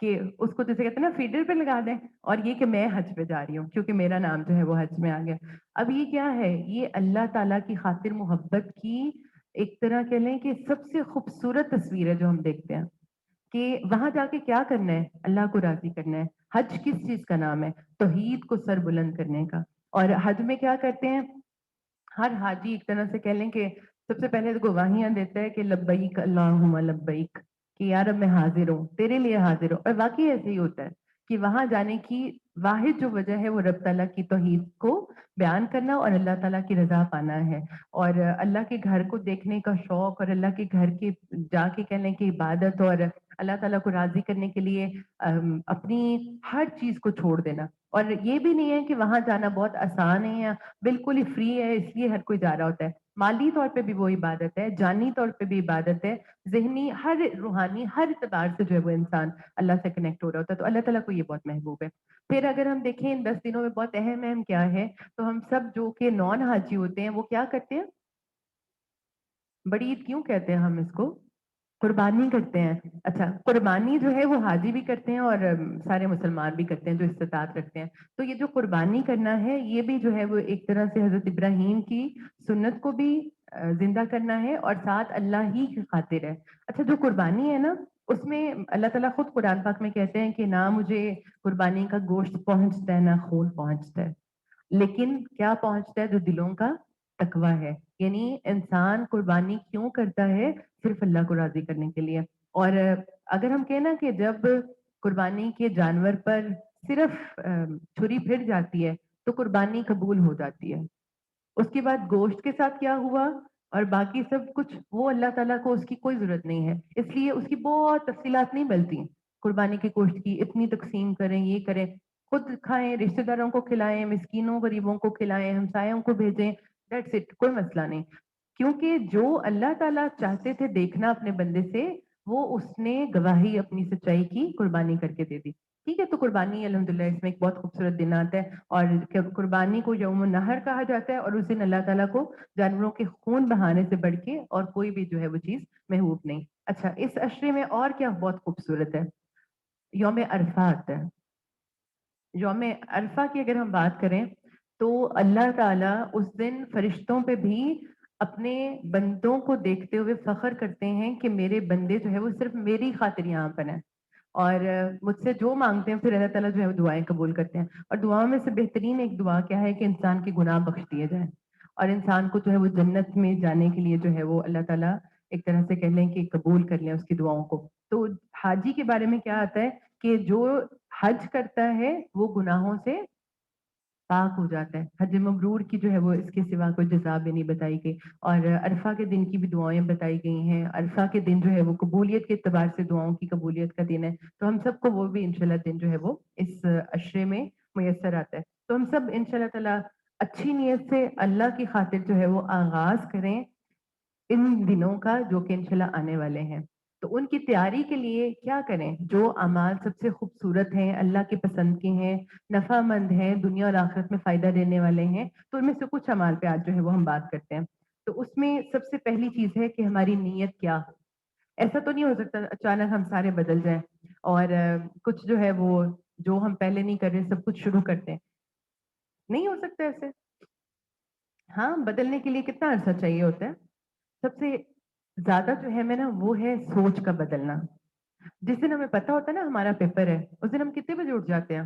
کہ اس کو جیسے کہتے ہیں نا فیڈر پہ لگا دیں اور یہ کہ میں حج پہ جا رہی ہوں کیونکہ میرا نام جو ہے وہ حج میں آ گیا. اب یہ کیا ہے؟ یہ اللہ تعالیٰ کی خاطر محبت کی ایک طرح کہہ لیں کہ سب سے خوبصورت تصویر ہے جو ہم دیکھتے ہیں کہ وہاں جا کے کیا کرنا ہے؟ اللہ کو راضی کرنا ہے. حج کس چیز کا نام ہے؟ توحید کو سر بلند کرنے کا. اور حج میں کیا کرتے ہیں؟ ہر حاجی ایک طرح سے کہہ لیں کہ سب سے پہلے تو گواہیاں دیتا ہے کہ لبیک اللہم لبیک، کہ یار اب میں حاضر ہوں، تیرے لیے حاضر ہوں. اور واقعی ایسے ہی ہوتا ہے کہ وہاں جانے کی واحد جو وجہ ہے وہ رب تعالیٰ کی توحید کو بیان کرنا اور اللہ تعالیٰ کی رضا پانا ہے. اور اللہ کے گھر کو دیکھنے کا شوق اور اللہ کے گھر کے جا کے کہنے کی عبادت اور اللہ تعالیٰ کو راضی کرنے کے لیے اپنی ہر چیز کو چھوڑ دینا. اور یہ بھی نہیں ہے کہ وہاں جانا بہت آسان ہے یا بالکل ہی فری ہے اس لیے ہر کوئی جا رہا ہوتا ہے. مالی طور پہ بھی وہ عبادت ہے، جانی طور پہ بھی عبادت ہے، ذہنی ہر روحانی ہر اعتبار سے جو ہے وہ انسان اللہ سے کنیکٹ ہو رہا ہوتا ہے. تو اللہ تعالیٰ کو یہ بہت محبوب ہے. پھر اگر ہم دیکھیں ان 10 دنوں میں بہت اہم کیا ہے، تو ہم سب جو کہ نان حاجی ہوتے ہیں وہ کیا کرتے ہیں؟ بڑی عید کیوں کہتے ہیں ہم اس کو؟ قربانی کرتے ہیں. اچھا، قربانی جو ہے وہ حاجی بھی کرتے ہیں اور سارے مسلمان بھی کرتے ہیں جو استطاعت رکھتے ہیں. تو یہ جو قربانی کرنا ہے یہ بھی جو ہے وہ ایک طرح سے حضرت ابراہیم کی سنت کو بھی زندہ کرنا ہے اور ساتھ اللہ ہی کی خاطر ہے. اچھا، جو قربانی ہے نا اس میں اللہ تعالیٰ خود قرآن پاک میں کہتے ہیں کہ نہ مجھے قربانی کا گوشت پہنچتا ہے نہ خون پہنچتا ہے، لیکن کیا پہنچتا ہے؟ جو دلوں کا تقویٰ ہے. یعنی انسان قربانی کیوں کرتا ہے؟ صرف اللہ کو راضی کرنے کے لیے. اور اگر ہم کہیں نا کہ جب قربانی کے جانور پر صرف چھری پھر جاتی ہے تو قربانی قبول ہو جاتی ہے. اس کے بعد گوشت کے ساتھ کیا ہوا اور باقی سب کچھ وہ اللہ تعالیٰ کو اس کی کوئی ضرورت نہیں ہے، اس لیے اس کی بہت تفصیلات نہیں ملتی. قربانی کے گوشت کی اتنی تقسیم کریں، یہ کریں، خود کھائیں، رشتہ داروں کو کھلائیں، مسکینوں غریبوں کو کھلائیں، ہمسایوں کو بھیجیں، دیٹس اٹ، کوئی مسئلہ نہیں. کیونکہ جو اللہ تعالیٰ چاہتے تھے دیکھنا اپنے بندے سے وہ اس نے گواہی اپنی سچائی کی قربانی کر کے دے دی. ٹھیک ہے، تو قربانی الحمدللہ اس میں ایک بہت خوبصورت دن آتا ہے اور قربانی کو یوم النحر کہا جاتا ہے اور اس دن اللہ تعالیٰ کو جانوروں کے خون بہانے سے بڑھ کے اور کوئی بھی جو ہے وہ چیز محبوب نہیں. اچھا، اس عشرے میں اور کیا بہت خوبصورت ہے؟ یوم عرفہ آتا ہے. یوم عرفہ کی اگر ہم بات کریں تو اللہ تعالیٰ اس دن فرشتوں پہ بھی اپنے بندوں کو دیکھتے ہوئے فخر کرتے ہیں کہ میرے بندے جو ہے وہ صرف میری خاطر یہاں پر ہیں اور مجھ سے جو مانگتے ہیں پھر اللہ تعالیٰ جو ہے وہ دعائیں قبول کرتے ہیں. اور دعاؤں میں سے بہترین ایک دعا کیا ہے کہ انسان کے گناہ بخش دیے جائیں اور انسان کو جو ہے وہ جنت میں جانے کے لیے جو ہے وہ اللہ تعالیٰ ایک طرح سے کہہ لیں کہ قبول کر لیں اس کی دعاؤں کو. تو حاجی کے بارے میں کیا آتا ہے کہ جو حج کرتا ہے وہ گناہوں سے پاک ہو جاتا ہے. حج مبرور کی جو ہے وہ اس کے سوا کوئی جزا بھی نہیں بتائی گئی. اور عرفہ کے دن کی بھی دعائیں بتائی گئی ہیں. عرفہ کے دن جو ہے وہ قبولیت کے اعتبار سے دعاؤں کی قبولیت کا دن ہے. تو ہم سب کو وہ بھی انشاءاللہ دن جو ہے وہ اس عشرے میں میسر آتا ہے. تو ہم سب انشاءاللہ تعالیٰ اچھی نیت سے اللہ کی خاطر جو ہے وہ آغاز کریں ان دنوں کا جو کہ انشاءاللہ آنے والے ہیں. تو ان کی تیاری کے لیے کیا کریں؟ جو اعمال سب سے خوبصورت ہیں، اللہ کے پسند کے ہیں، نفع مند ہیں، دنیا اور آخرت میں فائدہ دینے والے ہیں، تو ان میں سے کچھ اعمال پہ آج جو ہے وہ ہم بات کرتے ہیں. تو اس میں سب سے پہلی چیز ہے کہ ہماری نیت کیا ہو. ایسا تو نہیں ہو سکتا اچانک ہم سارے بدل جائیں اور کچھ جو ہے وہ جو ہم پہلے نہیں کر رہے سب کچھ شروع کرتے ہیں. نہیں ہو سکتا ایسے. ہاں، بدلنے کے لیے کتنا عرصہ چاہیے ہوتا ہے؟ سب سے زیادہ جو ہے نا وہ ہے سوچ کا بدلنا. جس دن ہمیں پتا ہوتا ہے نا ہمارا پیپر ہے اس دن ہم کتنے بجے اٹھ جاتے ہیں؟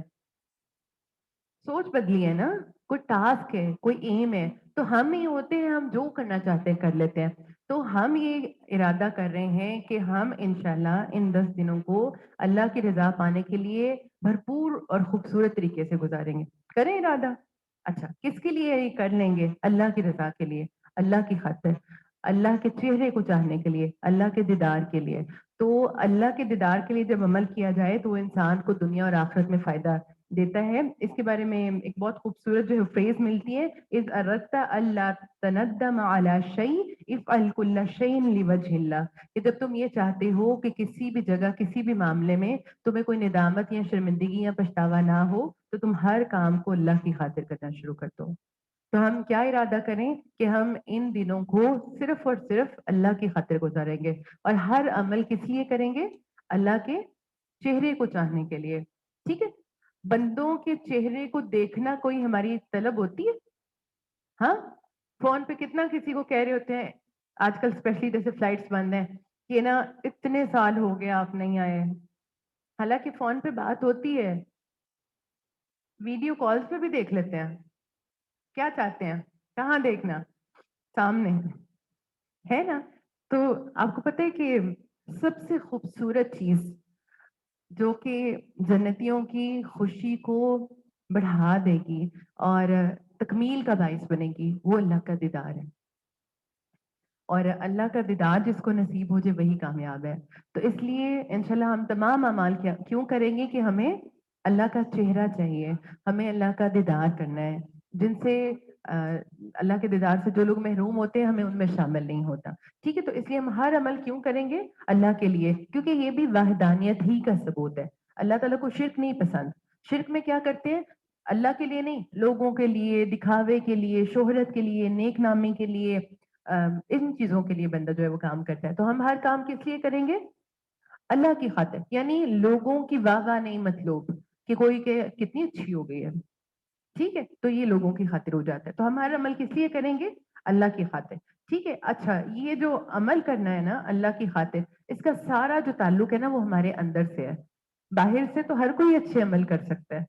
سوچ بدلی ہے نا، کوئی ٹاسک ہے، کوئی ایم ہے تو ہم ہی ہوتے ہیں، ہم جو کرنا چاہتے ہیں کر لیتے ہیں. تو ہم یہ ارادہ کر رہے ہیں کہ ہم انشاءاللہ ان 10 دنوں کو اللہ کی رضا پانے کے لیے بھرپور اور خوبصورت طریقے سے گزاریں گے. کریں ارادہ. اچھا، کس کے لیے یہ کر لیں گے؟ اللہ کی رضا کے لیے، اللہ کی خاطر، اللہ کے چہرے کو چاہنے کے لیے، اللہ کے دیدار کے لیے. تو اللہ کے دیدار کے لیے جب عمل کیا جائے تو وہ انسان کو دنیا اور آخرت میں فائدہ دیتا ہے. اس کے بارے میں ایک بہت خوبصورت جو ہے فریز ملتی ہے, اذ اردت الا تندم على شيء افعل كل شيء لوجه الله, کہ جب تم یہ چاہتے ہو کہ کسی بھی جگہ کسی بھی معاملے میں تمہیں کوئی ندامت یا شرمندگی یا پچھتاوا نہ ہو تو تم ہر کام کو اللہ کی خاطر کرنا شروع کر دو. تو ہم کیا ارادہ کریں کہ ہم ان دنوں کو صرف اور صرف اللہ کی خاطر گزاریں گے, اور ہر عمل کس لیے کریں گے؟ اللہ کے چہرے کو چاہنے کے لیے. ٹھیک ہے, بندوں کے چہرے کو دیکھنا کوئی ہماری طلب ہوتی ہے؟ ہاں, فون پہ کتنا کسی کو کہہ رہے ہوتے ہیں آج کل, اسپیشلی جیسے فلائٹس بند ہیں, کہ نا اتنے سال ہو گئے آپ نہیں آئے, حالانکہ فون پہ بات ہوتی ہے, ویڈیو کالز پہ بھی دیکھ لیتے ہیں. کیا چاہتے ہیں؟ کہاں دیکھنا؟ سامنے ہے نا. تو آپ کو پتہ ہے کہ سب سے خوبصورت چیز جو کہ جنتیوں کی خوشی کو بڑھا دے گی اور تکمیل کا باعث بنے گی, وہ اللہ کا دیدار ہے. اور اللہ کا دیدار جس کو نصیب ہو جائے وہی کامیاب ہے. تو اس لیے انشاءاللہ ہم تمام اعمال کیوں کریں گے کہ ہمیں اللہ کا چہرہ چاہیے, ہمیں اللہ کا دیدار کرنا ہے. جن سے اللہ کے دیدار سے جو لوگ محروم ہوتے ہیں ہمیں ان میں شامل نہیں ہوتا. ٹھیک ہے, تو اس لیے ہم ہر عمل کیوں کریں گے؟ اللہ کے لیے, کیونکہ یہ بھی وحدانیت ہی کا ثبوت ہے. اللہ تعالیٰ کو شرک نہیں پسند. شرک میں کیا کرتے ہیں؟ اللہ کے لیے نہیں, لوگوں کے لیے, دکھاوے کے لیے, شہرت کے لیے, نیک نامی کے لیے, ان چیزوں کے لیے بندہ جو ہے وہ کام کرتا ہے. تو ہم ہر کام کس لیے کریں گے؟ اللہ کی خاطر. یعنی لوگوں کی واہ واہ نہیں مطلوب کہ کوئی کہ کتنی اچھی ہو گئی ہے, ٹھیک ہے, تو یہ لوگوں کی خاطر ہو جاتا ہے. تو ہم ہر عمل کس لیے کریں گے؟ اللہ کی خاطر. ٹھیک ہے, اچھا یہ جو عمل کرنا ہے نا اللہ کی خاطر, اس کا سارا جو تعلق ہے نا وہ ہمارے اندر سے ہے. باہر سے تو ہر کوئی اچھے عمل کر سکتا ہے,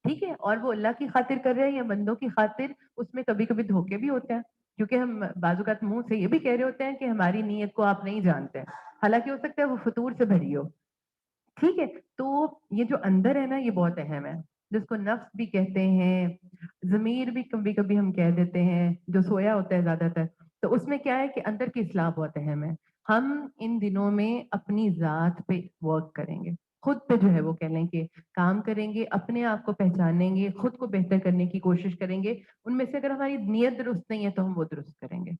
ٹھیک ہے, اور وہ اللہ کی خاطر کر رہے ہیں یا بندوں کی خاطر, اس میں کبھی کبھی دھوکے بھی ہوتے ہیں, کیونکہ ہم بعض اوقات منہ سے یہ بھی کہہ رہے ہوتے ہیں کہ ہماری نیت کو آپ نہیں جانتے, حالانکہ ہو سکتا ہے وہ فطور سے بھری ہو. ٹھیک ہے, تو یہ جو اندر ہے نا یہ بہت اہم ہے, جس کو نفس بھی کہتے ہیں, ضمیر بھی کبھی کبھی ہم کہہ دیتے ہیں, جو سویا ہوتا ہے زیادہ تر. تو اس میں کیا ہے کہ اندر کی اصلاح بہت اہم ہے. ہم ان دنوں میں اپنی ذات پہ ورک کریں گے, خود پہ جو ہے وہ کہہ لیں کہ کام کریں گے, اپنے آپ کو پہچانیں گے, خود کو بہتر کرنے کی کوشش کریں گے. ان میں سے اگر ہماری نیت درست نہیں ہے تو ہم وہ درست کریں گے.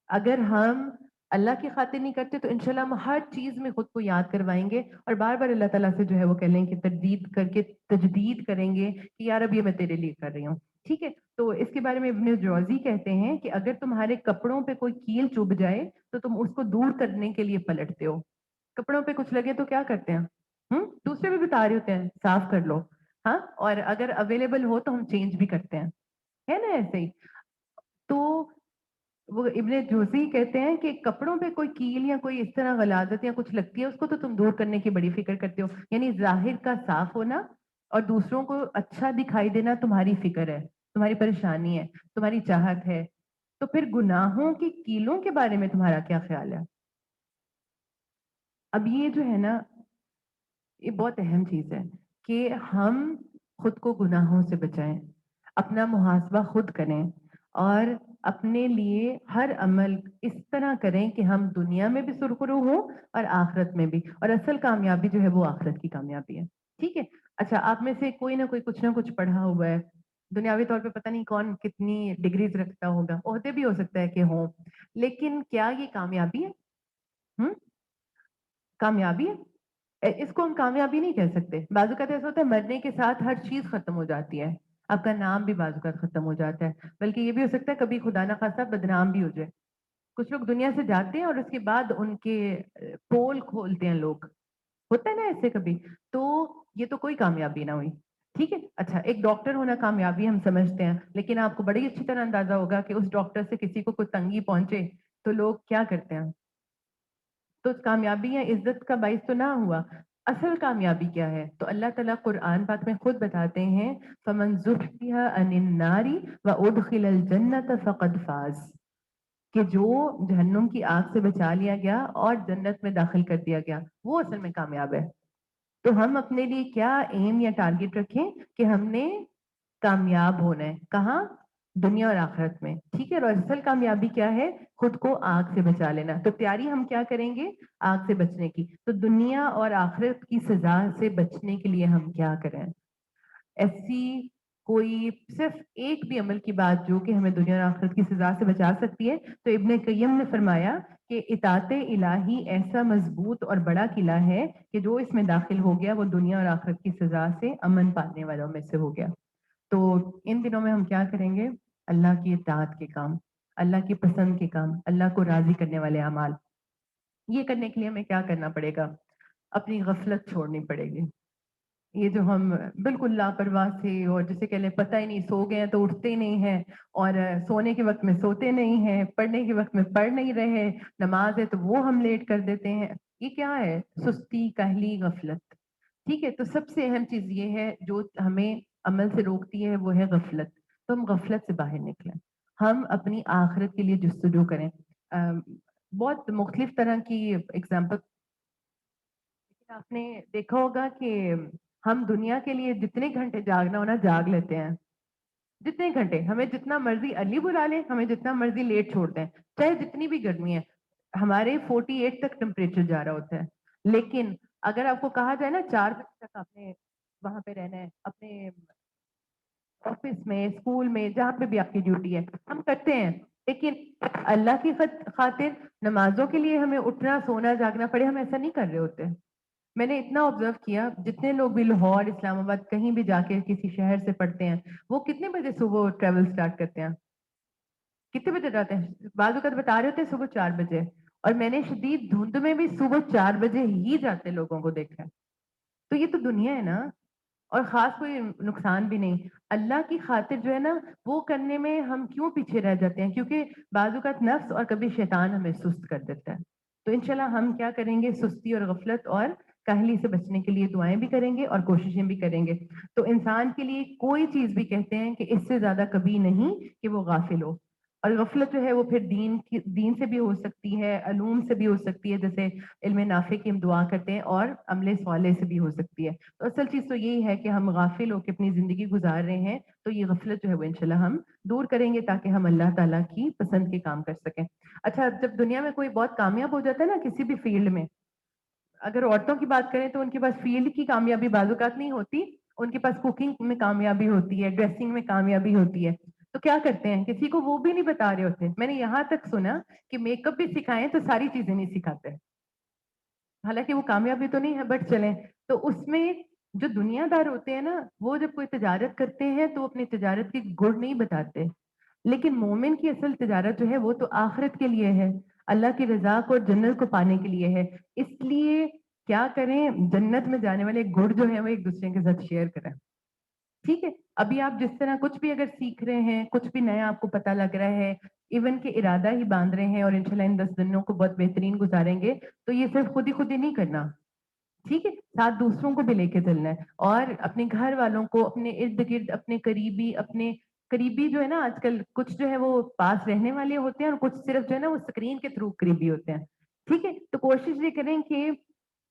اگر ہم اللہ کی خاطر نہیں کرتے تو انشاءاللہ ہم ہر چیز میں خود کو یاد کروائیں گے, اور بار بار اللہ تعالیٰ سے جو ہے وہ کہہ لیں کہ تجدید کریں گے کہ یار اب یہ میں تیرے لیے کر رہی ہوں. ٹھیک ہے, تو اس کے بارے میں ابن جوزی کہتے ہیں کہ اگر تمہارے کپڑوں پہ کوئی کیل چبھ جائے تو تم اس کو دور کرنے کے لیے پلٹتے ہو. کپڑوں پہ کچھ لگے تو کیا کرتے ہیں؟ دوسرے بھی بتا رہے ہوتے ہیں صاف کر لو, ہاں, اور اگر اویلیبل ہو تو ہم چینج بھی کرتے ہیں, ہے نا ایسے ہی. تو وہ ابن جوزی کہتے ہیں کہ کپڑوں پہ کوئی کیل یا کوئی اس طرح غلاظت یا کچھ لگتی ہے, اس کو تو تم دور کرنے کی بڑی فکر کرتے ہو. یعنی ظاہر کا صاف ہونا اور دوسروں کو اچھا دکھائی دینا تمہاری فکر ہے, تمہاری پریشانی ہے, تمہاری چاہت ہے. تو پھر گناہوں کی کیلوں کے بارے میں تمہارا کیا خیال ہے؟ اب یہ جو ہے نا یہ بہت اہم چیز ہے کہ ہم خود کو گناہوں سے بچائیں, اپنا محاسبہ خود کریں, اور اپنے لیے ہر عمل اس طرح کریں کہ ہم دنیا میں بھی سرخرو ہوں اور آخرت میں بھی. اور اصل کامیابی جو ہے وہ آخرت کی کامیابی ہے. ٹھیک ہے, اچھا آپ میں سے کوئی نہ کوئی کچھ نہ کچھ پڑھا ہوا ہے, دنیاوی طور پہ پتہ نہیں کون کتنی ڈگریز رکھتا ہوگا, عہدے بھی ہو سکتا ہے کہ ہوں, لیکن کیا یہ کامیابی ہے؟ کامیابی ہے؟ اس کو ہم کامیابی نہیں کہہ سکتے. بعض اوقات ایسا ہوتا ہے مرنے کے ساتھ ہر چیز ختم ہو جاتی ہے, آپ کا نام بھی بعض اوقات ختم ہو جاتا ہے, بلکہ یہ بھی ہو سکتا ہے کبھی خدا نہ خواستہ بدنام بھی ہو جائے. کچھ لوگ دنیا سے جاتے ہیں اور اس کے بعد ان کے پول کھولتے ہیں لوگ, ہوتا ہے نا ایسے کبھی. تو یہ تو کوئی کامیابی نہ ہوئی. ٹھیک ہے, اچھا ایک ڈاکٹر ہونا کامیابی ہم سمجھتے ہیں, لیکن آپ کو بڑی اچھی طرح اندازہ ہوگا کہ اس ڈاکٹر سے کسی کو کوئی تنگی پہنچے تو لوگ کیا کرتے ہیں, تو کامیابی یا عزت کا باعث تو نہ ہوا. اصل کامیابی کیا ہے؟ تو اللہ تعالیٰ قرآن پاک میں خود بتاتے ہیں فَمَنْ زُحْزِحَ عَنِ النَّارِ وَأُدْخِلَ الْجَنَّةَ فَقَدْ فَازَ, کہ جو جہنم کی آگ سے بچا لیا گیا اور جنت میں داخل کر دیا گیا وہ اصل میں کامیاب ہے. تو ہم اپنے لیے کیا ایم یا ٹارگٹ رکھیں کہ ہم نے کامیاب ہونا ہے, کہاں؟ دنیا اور آخرت میں. ٹھیک ہے, اور اصل کامیابی کیا ہے؟ خود کو آگ سے بچا لینا. تو تیاری ہم کیا کریں گے آگ سے بچنے کی؟ تو دنیا اور آخرت کی سزا سے بچنے کے لیے ہم کیا کریں؟ ایسی کوئی صرف ایک بھی عمل کی بات جو کہ ہمیں دنیا اور آخرت کی سزا سے بچا سکتی ہے، تو ابن قیم نے فرمایا کہ اطاعت الہی ایسا مضبوط اور بڑا قلعہ ہے کہ جو اس میں داخل ہو گیا وہ دنیا اور آخرت کی سزا سے امن پانے والوں میں سے ہو گیا۔ تو ان دنوں میں ہم کیا کریں گے؟ اللہ کی اطاعت کے کام، اللہ کی پسند کے کام، اللہ کو راضی کرنے والے اعمال۔ یہ کرنے کے لیے ہمیں کیا کرنا پڑے گا؟ اپنی غفلت چھوڑنی پڑے گی۔ یہ جو ہم بالکل لاپرواہ سے اور جسے کہہ لیں پتہ ہی نہیں، سو گئے ہیں تو اٹھتے ہی نہیں ہیں، اور سونے کے وقت میں سوتے نہیں ہیں، پڑھنے کے وقت میں پڑھ نہیں رہے، نماز ہے تو وہ ہم لیٹ کر دیتے ہیں، یہ کیا ہے؟ سستی، کاہلی، غفلت۔ ٹھیک ہے، تو سب سے اہم چیز یہ ہے جو ہمیں عمل سے روکتی ہے، وہ ہے غفلت۔ تو ہم غفلت سے باہر نکلیں، ہم اپنی آخرت کے لیے جستجو کریں۔ بہت مختلف طرح کی اگزامپل آپ نے دیکھا ہوگا کہ ہم دنیا کے لیے جتنے گھنٹے جاگنا ہونا جاگ لیتے ہیں، جتنے گھنٹے، ہمیں جتنا مرضی ارلی بلا لیں، ہمیں جتنا مرضی لیٹ چھوڑ دیں، چاہے جتنی بھی گرمی ہے، ہمارے 48 تک ٹمپریچر جا رہا ہوتا ہے، لیکن اگر آپ کو کہا جائے نا 4 بجے تک آپ نے وہاں پہ رہنا ہے، اپنے آفس میں، اسکول میں، جہاں پہ بھی آپ کی ڈیوٹی ہے، ہم کرتے ہیں، لیکن اللہ کی خاطر نمازوں کے لیے ہمیں اٹھنا، سونا، جاگنا پڑے، ہم ایسا نہیں کر رہے ہوتے۔ میں نے اتنا آبزرو کیا، جتنے لوگ بھی لاہور، اسلام آباد، کہیں بھی جا کے کسی شہر سے پڑھتے ہیں، وہ کتنے بجے صبح ٹریول سٹارٹ کرتے ہیں؟ کتنے بجے جاتے ہیں؟ بعض اوقات بتا رہے ہوتے ہیں صبح 4 بجے، اور میں نے شدید دھند میں بھی صبح 4 بجے ہی جاتے لوگوں کو دیکھا ہے۔ تو یہ تو دنیا ہے نا، اور خاص کوئی نقصان بھی نہیں۔ اللہ کی خاطر جو ہے نا، وہ کرنے میں ہم کیوں پیچھے رہ جاتے ہیں؟ کیونکہ بعض اوقات نفس اور کبھی شیطان ہمیں سست کر دیتا ہے۔ تو انشاءاللہ ہم کیا کریں گے؟ سستی اور غفلت اور کاہلی سے بچنے کے لیے دعائیں بھی کریں گے اور کوششیں بھی کریں گے۔ تو انسان کے لیے کوئی چیز بھی کہتے ہیں کہ اس سے زیادہ کبھی نہیں کہ وہ غافل ہو۔ اور غفلت جو ہے وہ پھر دین سے بھی ہو سکتی ہے، علوم سے بھی ہو سکتی ہے، جیسے علم نافع کی ہم دعا کرتے ہیں، اور عمل صالح سے بھی ہو سکتی ہے۔ تو اصل چیز تو یہی ہے کہ ہم غافل ہو کے اپنی زندگی گزار رہے ہیں، تو یہ غفلت جو ہے وہ انشاءاللہ ہم دور کریں گے تاکہ ہم اللہ تعالیٰ کی پسند کے کام کر سکیں۔ اچھا، جب دنیا میں کوئی بہت کامیاب ہو جاتا ہے نا کسی بھی فیلڈ میں، اگر عورتوں کی بات کریں تو ان کے پاس فیلڈ کی کامیابی بعض اوقات نہیں ہوتی، ان کے پاس کوکنگ میں کامیابی ہوتی ہے، ڈریسنگ میں کامیابی ہوتی ہے، تو کیا کرتے ہیں؟ کسی کو وہ بھی نہیں بتا رہے ہوتے۔ میں نے یہاں تک سنا کہ میک اپ بھی سکھائیں تو ساری چیزیں نہیں سکھاتے، حالانکہ وہ کامیابی تو نہیں ہے، بٹ چلیں۔ تو اس میں جو دنیا دار ہوتے ہیں نا، وہ جب کوئی تجارت کرتے ہیں تو اپنی تجارت کی گڑ نہیں بتاتے، لیکن مومن کی اصل تجارت جو ہے وہ تو آخرت کے لیے ہے، اللہ کی رضا کو اور جنت کو پانے کے لیے ہے۔ اس لیے کیا کریں؟ جنت میں جانے والے گڑ جو ہیں وہ ایک دوسرے کے ساتھ شیئر کریں۔ ٹھیک ہے، ابھی آپ جس طرح کچھ بھی اگر سیکھ رہے ہیں، کچھ بھی نیا آپ کو پتہ لگ رہا ہے، ایون کہ ارادہ ہی باندھ رہے ہیں اور انشاءاللہ ان 10 دنوں کو بہت بہترین گزاریں گے، تو یہ صرف خود ہی نہیں کرنا، ٹھیک ہے، ساتھ دوسروں کو بھی لے کے چلنا ہے، اور اپنے گھر والوں کو، اپنے ارد گرد، اپنے قریبی جو ہے نا، آج کل کچھ جو ہے وہ پاس رہنے والے ہوتے ہیں اور کچھ صرف جو ہے نا وہ اسکرین کے تھرو قریبی ہوتے ہیں، ٹھیک ہے، تو کوشش یہ کریں کہ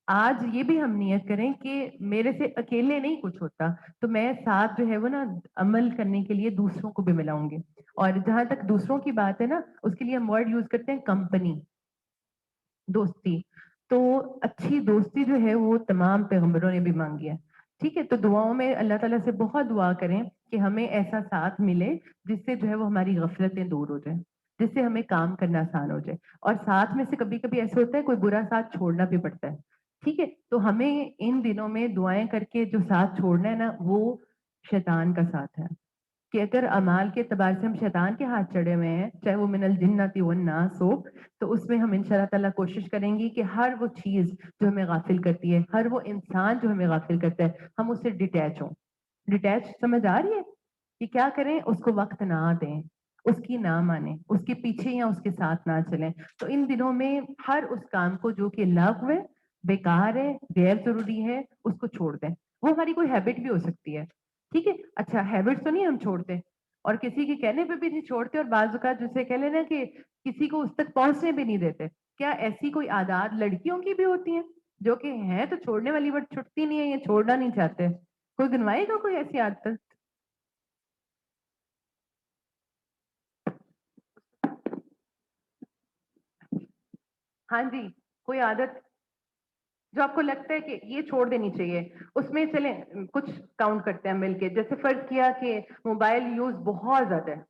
آج یہ بھی ہم نیت کریں کہ میرے سے اکیلے نہیں کچھ ہوتا، تو میں ساتھ جو ہے وہ نا عمل کرنے کے لیے دوسروں کو بھی ملاؤں گی۔ اور جہاں تک دوسروں کی بات ہے نا، اس کے لیے ہم ورڈ یوز کرتے ہیں کمپنی، دوستی۔ تو اچھی دوستی جو ہے وہ تمام پیغمبروں نے بھی مانگی ہے، ٹھیک ہے، تو دعاؤں میں اللہ تعالیٰ سے بہت دعا کریں کہ ہمیں ایسا ساتھ ملے جس سے جو ہے وہ ہماری غفلتیں دور ہو جائیں، جس سے ہمیں کام کرنا آسان ہو جائے، اور ساتھ میں سے کبھی کبھی ایسا ہوتا ہے کوئی برا ساتھ چھوڑنا بھی پڑتا ہے، ٹھیک ہے، تو ہمیں ان دنوں میں دعائیں کر کے جو ساتھ چھوڑنا ہے نا، وہ شیطان کا ساتھ ہے، کہ اگر اعمال کے اعتبار سے ہم شیطان کے ہاتھ چڑھے ہوئے ہیں، چاہے وہ من الجنۃ والناس ہو، تو اس میں ہم انشاءاللہ تعالیٰ کوشش کریں گی کہ ہر وہ چیز جو ہمیں غافل کرتی ہے، ہر وہ انسان جو ہمیں غافل کرتا ہے، ہم اس سے ڈیٹیچ ہوں۔ ڈیٹیچ سمجھ آ رہی ہے کہ کیا کریں؟ اس کو وقت نہ دیں، اس کی نہ مانیں، اس کے پیچھے یا اس کے ساتھ نہ چلیں۔ تو ان دنوں میں ہر اس کام کو جو کہ لغو ہے، بیکار ہے، غیر ضروری ہے، اس کو چھوڑ دیں۔ وہ ہماری کوئی ہیبٹ بھی ہو سکتی ہے، ٹھیک ہے، اچھا ہیبٹ تو نہیں ہم چھوڑتے، اور کسی کے کہنے پہ بھی نہیں چھوڑتے، اور بعض اوقات جسے کہہ لینا کہ کسی کو اس تک پہنچنے بھی نہیں دیتے۔ کیا ایسی کوئی عادات لڑکیوں کی بھی ہوتی ہیں جو کہ ہیں تو چھوڑنے والی بٹ چھٹتی نہیں ہے یا چھوڑنا نہیں چاہتے؟ کوئی گنوائے گا کوئی ایسی عادت؟ ہاں جی، کوئی عادت جو آپ کو لگتا ہے کہ یہ چھوڑ دینی چاہیے، اس میں چلیں کچھ کاؤنٹ کرتے ہیں مل کے. جیسے فرض کیا کہ موبائل یوز بہت زیادہ ہے،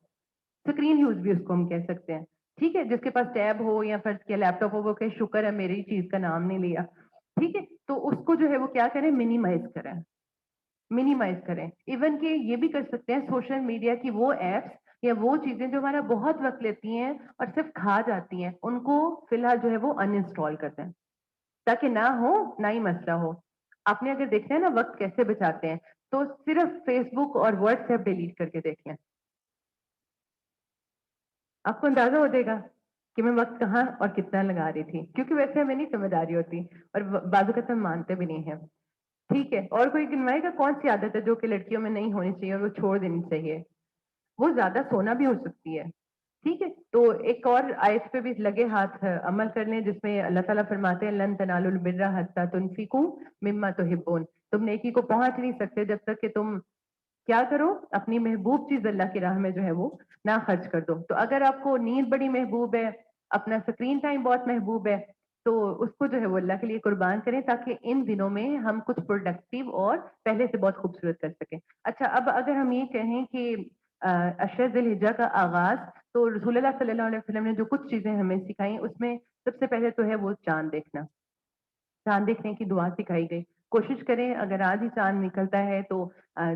اسکرین یوز بھی اس کو ہم کہہ سکتے ہیں، ٹھیک ہے. جس کے پاس ٹیب ہو یا فرض کیا لیپ ٹاپ ہو، وہ کہ شکر ہے میری چیز کا نام نہیں لیا، ٹھیک ہے. تو اس کو جو ہے وہ کیا کریں، منیمائز کریں، منیمائز کریں. ایون کہ یہ بھی کر سکتے ہیں سوشل میڈیا کی وہ ایپس یا وہ چیزیں جو ہمارا بہت وقت لیتی ہیں اور صرف کھا جاتی ہیں، ان کو فی الحال جو ہے وہ ان انسٹال کر دیں تاکہ نہ ہو نہ ہی مسئلہ ہو. آپ نے اگر دیکھنا ہے نا وقت کیسے بچاتے ہیں، تو صرف فیس بک اور واٹس ایپ ڈیلیٹ کر کے دیکھ لیں، آپ کو اندازہ ہو جائے گا کہ میں وقت کہاں اور کتنا لگا رہی تھی. کیونکہ ویسے ہمیں نہیں سمجھداری ہوتی اور بعض اوقات ہم مانتے بھی نہیں ہیں. ٹھیک ہے. اور کوئی گنوائے گا کون سی عادت ہے جو کہ لڑکیوں میں نہیں ہونی چاہیے اور وہ چھوڑ دینی چاہیے؟ وہ زیادہ سونا بھی ہو سکتی ہے. ٹھیک ہے. تو ایک اور آیت پہ بھی لگے ہاتھ عمل کر لیں جس میں اللہ تعالیٰ فرماتے ہیں لن تنالوا البر حتی تنفقوا مما تحبون. تم نیکی کو پہنچ نہیں سکتے جب تک کہ تم کیا کرو، اپنی محبوب چیز اللہ کی راہ میں جو ہے وہ نہ خرچ کر دو. تو اگر آپ کو نیند بڑی محبوب ہے، اپنا اسکرین ٹائم بہت محبوب ہے، تو اس کو جو ہے وہ اللہ کے لیے قربان کریں تاکہ ان دنوں میں ہم کچھ پروڈکٹیو اور پہلے سے بہت خوبصورت کر سکیں. اچھا، اب اگر ہم یہ کہیں کہ عشر ذی الحجہ کا آغاز، تو رسول اللہ صلی اللہ علیہ وسلم نے جو کچھ چیزیں ہمیں سکھائیں اس میں سب سے پہلے تو ہے وہ چاند دیکھنا. چاند دیکھنے کی دعا سکھائی گئی. کوشش کریں اگر آج ہی چاند نکلتا ہے تو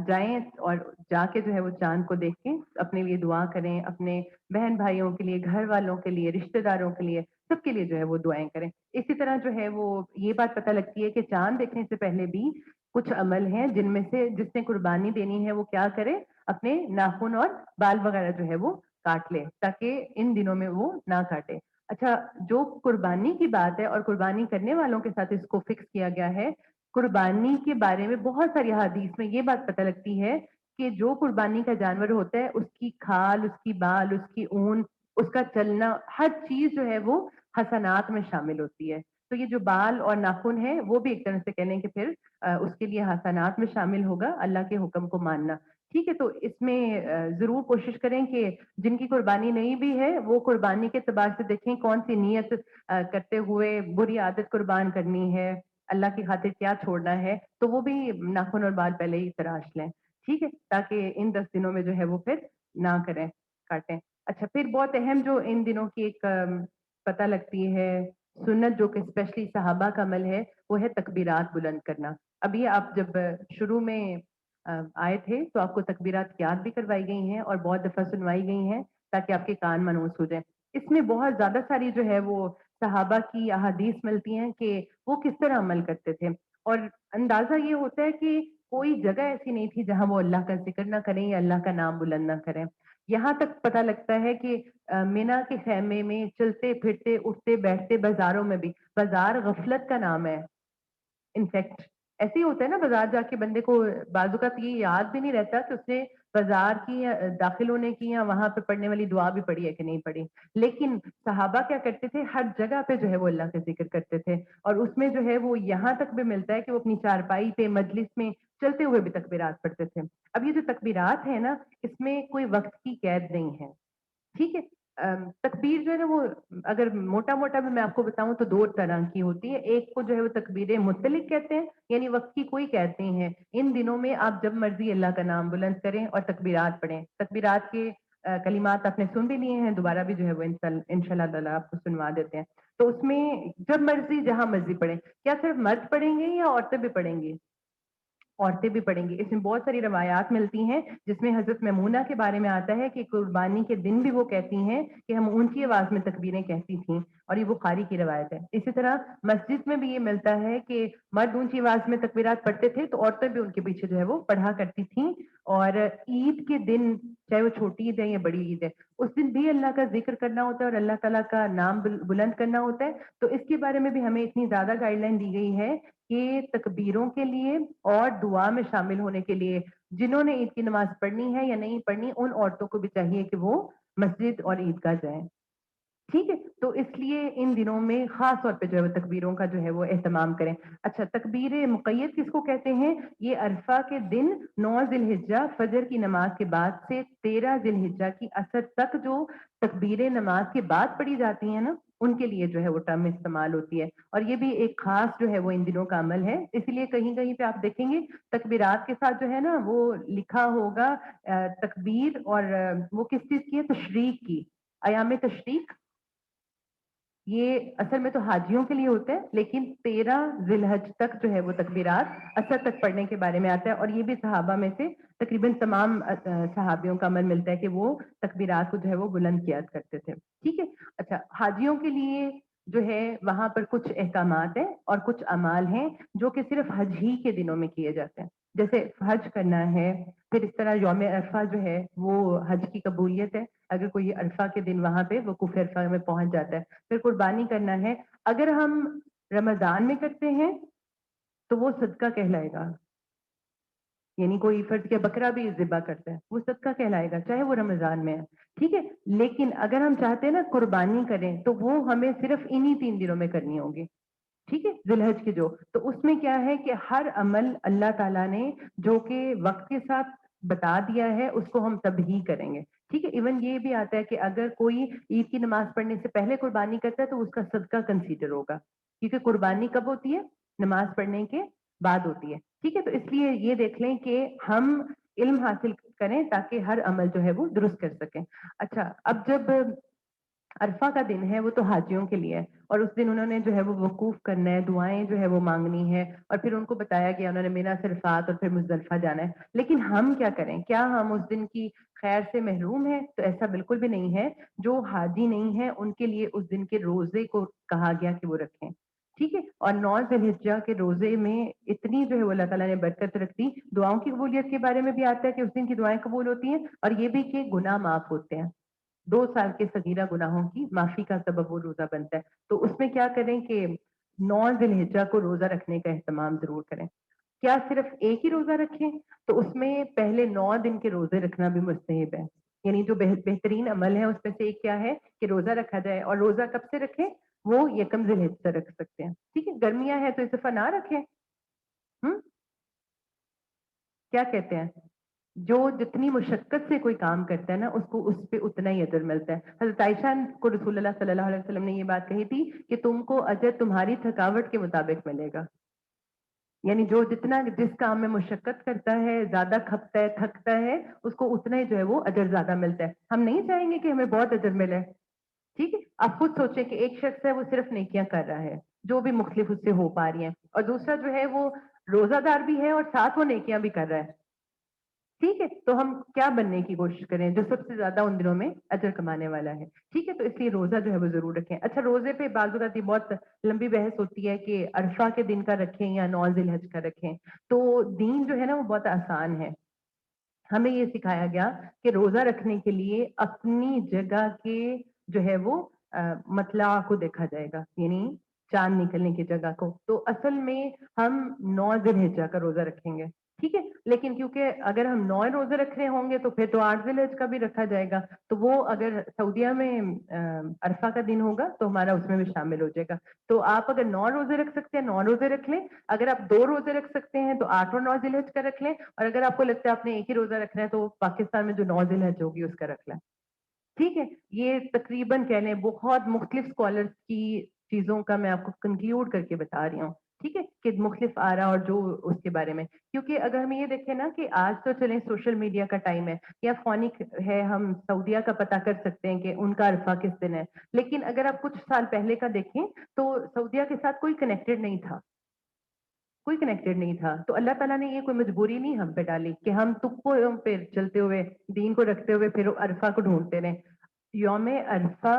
جائیں اور جا کے جو ہے وہ چاند کو دیکھ کے اپنے لیے دعا کریں، اپنے بہن بھائیوں کے لیے، گھر والوں کے لیے، رشتہ داروں کے لیے، سب کے لیے جو ہے وہ دعائیں کریں. اسی طرح جو ہے وہ یہ بات پتہ لگتی ہے کہ چاند دیکھنے سے پہلے بھی کچھ عمل ہیں جن میں سے جس نے قربانی دینی ہے وہ کیا کرے، اپنے ناخن اور بال وغیرہ جو ہے وہ کاٹ لے تاکہ ان دنوں میں وہ نہ کاٹے. اچھا، جو قربانی کی بات ہے اور قربانی کرنے والوں کے ساتھ اس کو فکس کیا گیا ہے، قربانی کے بارے میں بہت ساری حدیث میں یہ بات پتہ لگتی ہے کہ جو قربانی کا جانور ہوتا ہے اس کی کھال، اس کی بال، اس کی اون، اس کا چلنا، ہر چیز جو ہے وہ حسنات میں شامل ہوتی ہے. تو یہ جو بال اور ناخن ہے وہ بھی ایک طرح سے کہنے کہ پھر اس کے لیے حسنات میں شامل ہوگا اللہ کے حکم کو ماننا. ٹھیک ہے. تو اس میں ضرور کوشش کریں کہ جن کی قربانی نہیں بھی ہے وہ قربانی کے اعتبار سے دیکھیں کون سی نیت کرتے ہوئے بری عادت قربان کرنی ہے، اللہ کی خاطر کیا چھوڑنا ہے، تو وہ بھی ناخن اور بال پہلے ہی تراش لیں. ٹھیک ہے. تاکہ ان 10 دنوں میں جو ہے وہ پھر نہ کریں، کاٹیں. اچھا، پھر بہت اہم جو ان دنوں کی ایک پتہ لگتی ہے سنت جو کہ اسپیشلی صحابہ کا عمل ہے، وہ ہے تکبیرات بلند کرنا. ابھی آپ جب شروع میں آئے تھے تو آپ کو تکبیرات یاد بھی کروائی گئی ہیں اور بہت دفعہ سنوائی گئی ہیں تاکہ آپ کے کان منوس ہو جائیں. اس میں بہت زیادہ ساری جو ہے وہ صحابہ کی احادیث ملتی ہیں کہ وہ کس طرح عمل کرتے تھے. اور اندازہ یہ ہوتا ہے کہ کوئی جگہ ایسی نہیں تھی جہاں وہ اللہ کا ذکر نہ کریں یا اللہ کا نام بلند نہ کریں. یہاں تک پتہ لگتا ہے کہ مینا کے خیمے میں چلتے پھرتے اٹھتے بیٹھتے بازاروں میں بھی، بازار غفلت کا نام ہے. انفیکٹ ایسے ہی ہوتا ہے نا، بازار جا کے بندے کو بعض اوقات یہ یاد بھی نہیں رہتا کہ اس نے بازار کی یا داخل ہونے کی یا وہاں پہ پڑھنے والی دعا بھی پڑھی ہے کہ نہیں پڑھی. لیکن صحابہ کیا کرتے تھے، ہر جگہ پہ جو ہے وہ اللہ کا ذکر کرتے تھے. اور اس میں جو ہے وہ یہاں تک بھی ملتا ہے کہ وہ اپنی چارپائی پہ مجلس میں چلتے ہوئے بھی تکبیرات پڑھتے تھے. اب یہ جو تکبیرات ہیں نا، اس میں کوئی وقت کی قید نہیں ہے. ٹھیک ہے. تکبیر جو ہے نا وہ اگر موٹا موٹا بھی میں آپ کو بتاؤں تو 2 طرح کی ہوتی ہے. ایک کو جو ہے وہ تکبیر مطلق کہتے ہیں، یعنی وقت کی کوئی قید نہیں ہے. ان دنوں میں آپ جب مرضی اللہ کا نام بلند کریں اور تکبیرات پڑھیں. تکبیرات کے کلمات آپ نے سن بھی لیے ہیں، دوبارہ بھی جو ہے وہ انشاءاللہ تعالیٰ آپ کو سنوا دیتے ہیں. تو اس میں جب مرضی جہاں مرضی پڑھیں. کیا صرف مرد پڑھیں گے یا عورتیں بھی پڑھیں گی؟ عورتیں بھی پڑھیں گی. اس میں بہت ساری روایات ملتی ہیں جس میں حضرت میمونہ کے بارے میں آتا ہے کہ قربانی کے دن بھی وہ کہتی ہیں کہ ہم اونچی آواز میں تکبیریں کہتی تھیں، اور یہ بخاری کی روایت ہے. اسی طرح مسجد میں بھی یہ ملتا ہے کہ مرد اونچی آواز میں تکبیرات پڑھتے تھے تو عورتیں بھی ان کے پیچھے جو ہے وہ پڑھا کرتی تھیں. اور عید کے دن، چاہے وہ چھوٹی عید ہے یا بڑی عید ہے، اس دن بھی اللہ کا ذکر کرنا ہوتا ہے اور اللہ تعالیٰ کا نام بلند کرنا ہوتا ہے. تو اس کے بارے میں بھی ہمیں اتنی زیادہ گائیڈ لائن دی گئی ہے کہ تکبیروں کے لیے اور دعا میں شامل ہونے کے لیے جنہوں نے عید کی نماز پڑھنی ہے یا نہیں پڑھنی، ان عورتوں کو بھی چاہیے کہ وہ مسجد اور عیدگاہ جائیں. ٹھیک ہے. تو اس لیے ان دنوں میں خاص طور پہ جو ہے وہ تکبیروں کا جو ہے وہ اہتمام کریں. اچھا، تکبیر مقید کس کو کہتے ہیں؟ یہ عرفہ کے دن 9 ذی الحجہ فجر کی نماز کے بعد سے 13 ذی الحجہ کی عصر تک جو تکبیر نماز کے بعد پڑھی جاتی ہیں نا، ان کے لیے جو ہے وہ ٹرم استعمال ہوتی ہے، اور یہ بھی ایک خاص جو ہے وہ ان دنوں کا عمل ہے، اس لیے کہیں کہیں پہ آپ دیکھیں گے تکبیرات کے ساتھ جو ہے نا وہ لکھا ہوگا تکبیر، اور وہ کس چیز کی ہے؟ تشریق کی، ایام تشریق۔ یہ اصل میں تو حاجیوں کے لیے ہوتا ہے، لیکن 13 ذی الحج تک جو ہے وہ تکبیرات اثر تک پڑھنے کے بارے میں آتا ہے، اور یہ بھی صحابہ میں سے تقریباً تمام صحابیوں کا عمل ملتا ہے کہ وہ تکبیرات کو جو ہے وہ بلند کیا کرتے تھے، ٹھیک ہے۔ اچھا، حاجیوں کے لیے جو ہے وہاں پر کچھ احکامات ہیں اور کچھ اعمال ہیں جو کہ صرف حج ہی کے دنوں میں کیے جاتے ہیں، جیسے حج کرنا ہے، پھر اس طرح یوم عرفہ جو ہے وہ حج کی قبولیت ہے، اگر کوئی عرفہ کے دن وہاں پہ وقوف عرفہ میں پہنچ جاتا ہے، پھر قربانی کرنا ہے، اگر ہم رمضان میں کرتے ہیں تو وہ صدقہ کہلائے گا، یعنی کوئی فرض کے بکرا بھی ذبح کرتا ہے وہ صدقہ کہلائے گا، چاہے وہ رمضان میں ہے، ٹھیک ہے۔ لیکن اگر ہم چاہتے ہیں نا قربانی کریں تو وہ ہمیں صرف انہی 3 دنوں میں کرنی ہوگی، ٹھیک ہے، ذی الحج کے جو، تو اس میں کیا ہے کہ ہر عمل اللہ تعالیٰ نے جو کہ وقت کے ساتھ بتا دیا ہے اس کو ہم تب ہی کریں گے، ٹھیک ہے۔ ایون یہ بھی آتا ہے کہ اگر کوئی عید کی نماز پڑھنے سے پہلے قربانی کرتا ہے تو اس کا صدقہ کنسیڈر ہوگا، کیونکہ قربانی کب ہوتی ہے؟ نماز پڑھنے کے بعد ہوتی ہے، ٹھیک ہے۔ تو اس لیے یہ دیکھ لیں کہ ہم علم حاصل کریں تاکہ ہر عمل جو ہے وہ درست کر سکیں۔ اچھا، اب جب عرفہ کا دن ہے وہ تو حاجیوں کے لیے ہے، اور اس دن انہوں نے جو ہے وہ وقوف کرنا ہے، دعائیں جو ہے وہ مانگنی ہے، اور پھر ان کو بتایا گیا انہوں نے مینا سے عرفات اور پھر مزدلفہ جانا ہے۔ لیکن ہم کیا کریں؟ کیا ہم اس دن کی خیر سے محروم ہیں؟ تو ایسا بالکل بھی نہیں ہے۔ جو حاجی نہیں ہے ان کے لیے اس دن کے روزے کو کہا گیا کہ وہ رکھیں، ٹھیک ہے۔ اور 9 ذی الحجہ کے روزے میں اتنی جو ہے وہ اللہ تعالیٰ نے برکت رکھ دی، دعاؤں کی قبولیت کے بارے میں بھی آتا ہے کہ اس دن کی دعائیں قبول ہوتی ہیں، اور یہ بھی کہ گناہ معاف ہوتے ہیں، 2 سال کے صغیرہ گناہوں کی معافی کا سبب وہ روزہ بنتا ہے۔ تو اس میں کیا کریں کہ 9 ذی الحجہ کو روزہ رکھنے کا اہتمام ضرور کریں۔ کیا صرف ایک ہی روزہ رکھیں؟ تو اس میں پہلے 9 دن کے روزے رکھنا بھی مستحب ہے، یعنی جو بہترین عمل ہے اس میں سے ایک کیا ہے کہ روزہ رکھا جائے، اور روزہ کب سے رکھیں؟ وہ یکم ذی الحجہ رکھ سکتے ہیں، ٹھیک ہے۔ گرمیاں ہیں تو اس دفعہ نہ رکھیں، کیا کہتے ہیں؟ جو جتنی مشقت سے کوئی کام کرتا ہے نا اس کو اس پہ اتنا ہی اجر ملتا ہے۔ حضرت عائشہ کو رسول اللہ صلی اللہ علیہ وسلم نے یہ بات کہی تھی کہ تم کو اجر تمہاری تھکاوٹ کے مطابق ملے گا، یعنی جو جتنا جس کام میں مشقت کرتا ہے، زیادہ کھپتا ہے، تھکتا ہے، اس کو اتنا ہی جو ہے وہ اجر زیادہ ملتا ہے۔ ہم نہیں چاہیں گے کہ ہمیں بہت اجر ملے، ٹھیک ہے۔ آپ خود سوچیں کہ ایک شخص ہے وہ صرف نیکیاں کر رہا ہے جو بھی مختلف اس سے ہو پا رہی ہیں، اور دوسرا جو ہے وہ روزہ دار بھی ہے اور ساتھ وہ نیکیاں بھی کر رہا ہے، ٹھیک ہے۔ تو ہم کیا بننے کی کوشش کریں؟ جو سب سے زیادہ ان دنوں میں اجر کمانے والا ہے، ٹھیک ہے۔ تو اس لیے روزہ جو ہے وہ ضرور رکھیں۔ اچھا، روزے پہ بعض اوقات یہ بہت لمبی بحث ہوتی ہے کہ عرفہ کے دن کا رکھیں یا 9 ذی الحج کا رکھیں، تو دین جو ہے نا وہ بہت آسان ہے۔ ہمیں یہ سکھایا گیا کہ روزہ رکھنے کے لیے اپنی جگہ کے جو ہے وہ مطلع کو دیکھا جائے گا، یعنی چاند نکلنے کی جگہ کو۔ تو اصل میں ہم 9 ذی الحجہ کا روزہ رکھیں گے، ٹھیک ہے۔ لیکن کیونکہ اگر ہم 9 روزے رکھ رہے ہوں گے تو پھر تو 8 ذی الحجہ کا بھی رکھا جائے گا، تو وہ اگر سعودیہ میں عرفہ کا دن ہوگا تو ہمارا اس میں بھی شامل ہو جائے گا۔ تو آپ اگر 9 روزے رکھ سکتے ہیں 9 روزے رکھ لیں، اگر آپ 2 روزے رکھ سکتے ہیں تو 8 اور 9 ذی الحجہ کا رکھ لیں، اور اگر آپ کو لگتا ہے آپ نے ایک ہی روزہ رکھنا ہے تو پاکستان میں جو 9 ذی الحجہ ہوگی اس کا رکھ لیں، ٹھیک ہے۔ یہ تقریباً کہہ لیں بہت مختلف اسکالرس کی چیزوں کا میں آپ کو کنکلیوڈ کر کے بتا رہی ہوں، ٹھیک ہے، کہ مختلف آرا اور جو اس کے بارے میں، کیونکہ اگر ہم یہ دیکھیں نا کہ آج تو چلیں سوشل میڈیا کا ٹائم ہے یا فونک ہے، ہم سعودیہ کا پتہ کر سکتے ہیں کہ ان کا عرفہ کس دن ہے، لیکن اگر آپ کچھ سال پہلے کا دیکھیں تو سعودیہ کے ساتھ کوئی کنیکٹڈ نہیں تھا، کوئی کنیکٹڈ نہیں تھا۔ تو اللہ تعالیٰ نے یہ کوئی مجبوری نہیں ہم پہ ڈالی کہ ہم تکو پہ چلتے ہوئے دین کو رکھتے ہوئے پھر عرفہ کو ڈھونڈتے رہیں۔ یوم عرفہ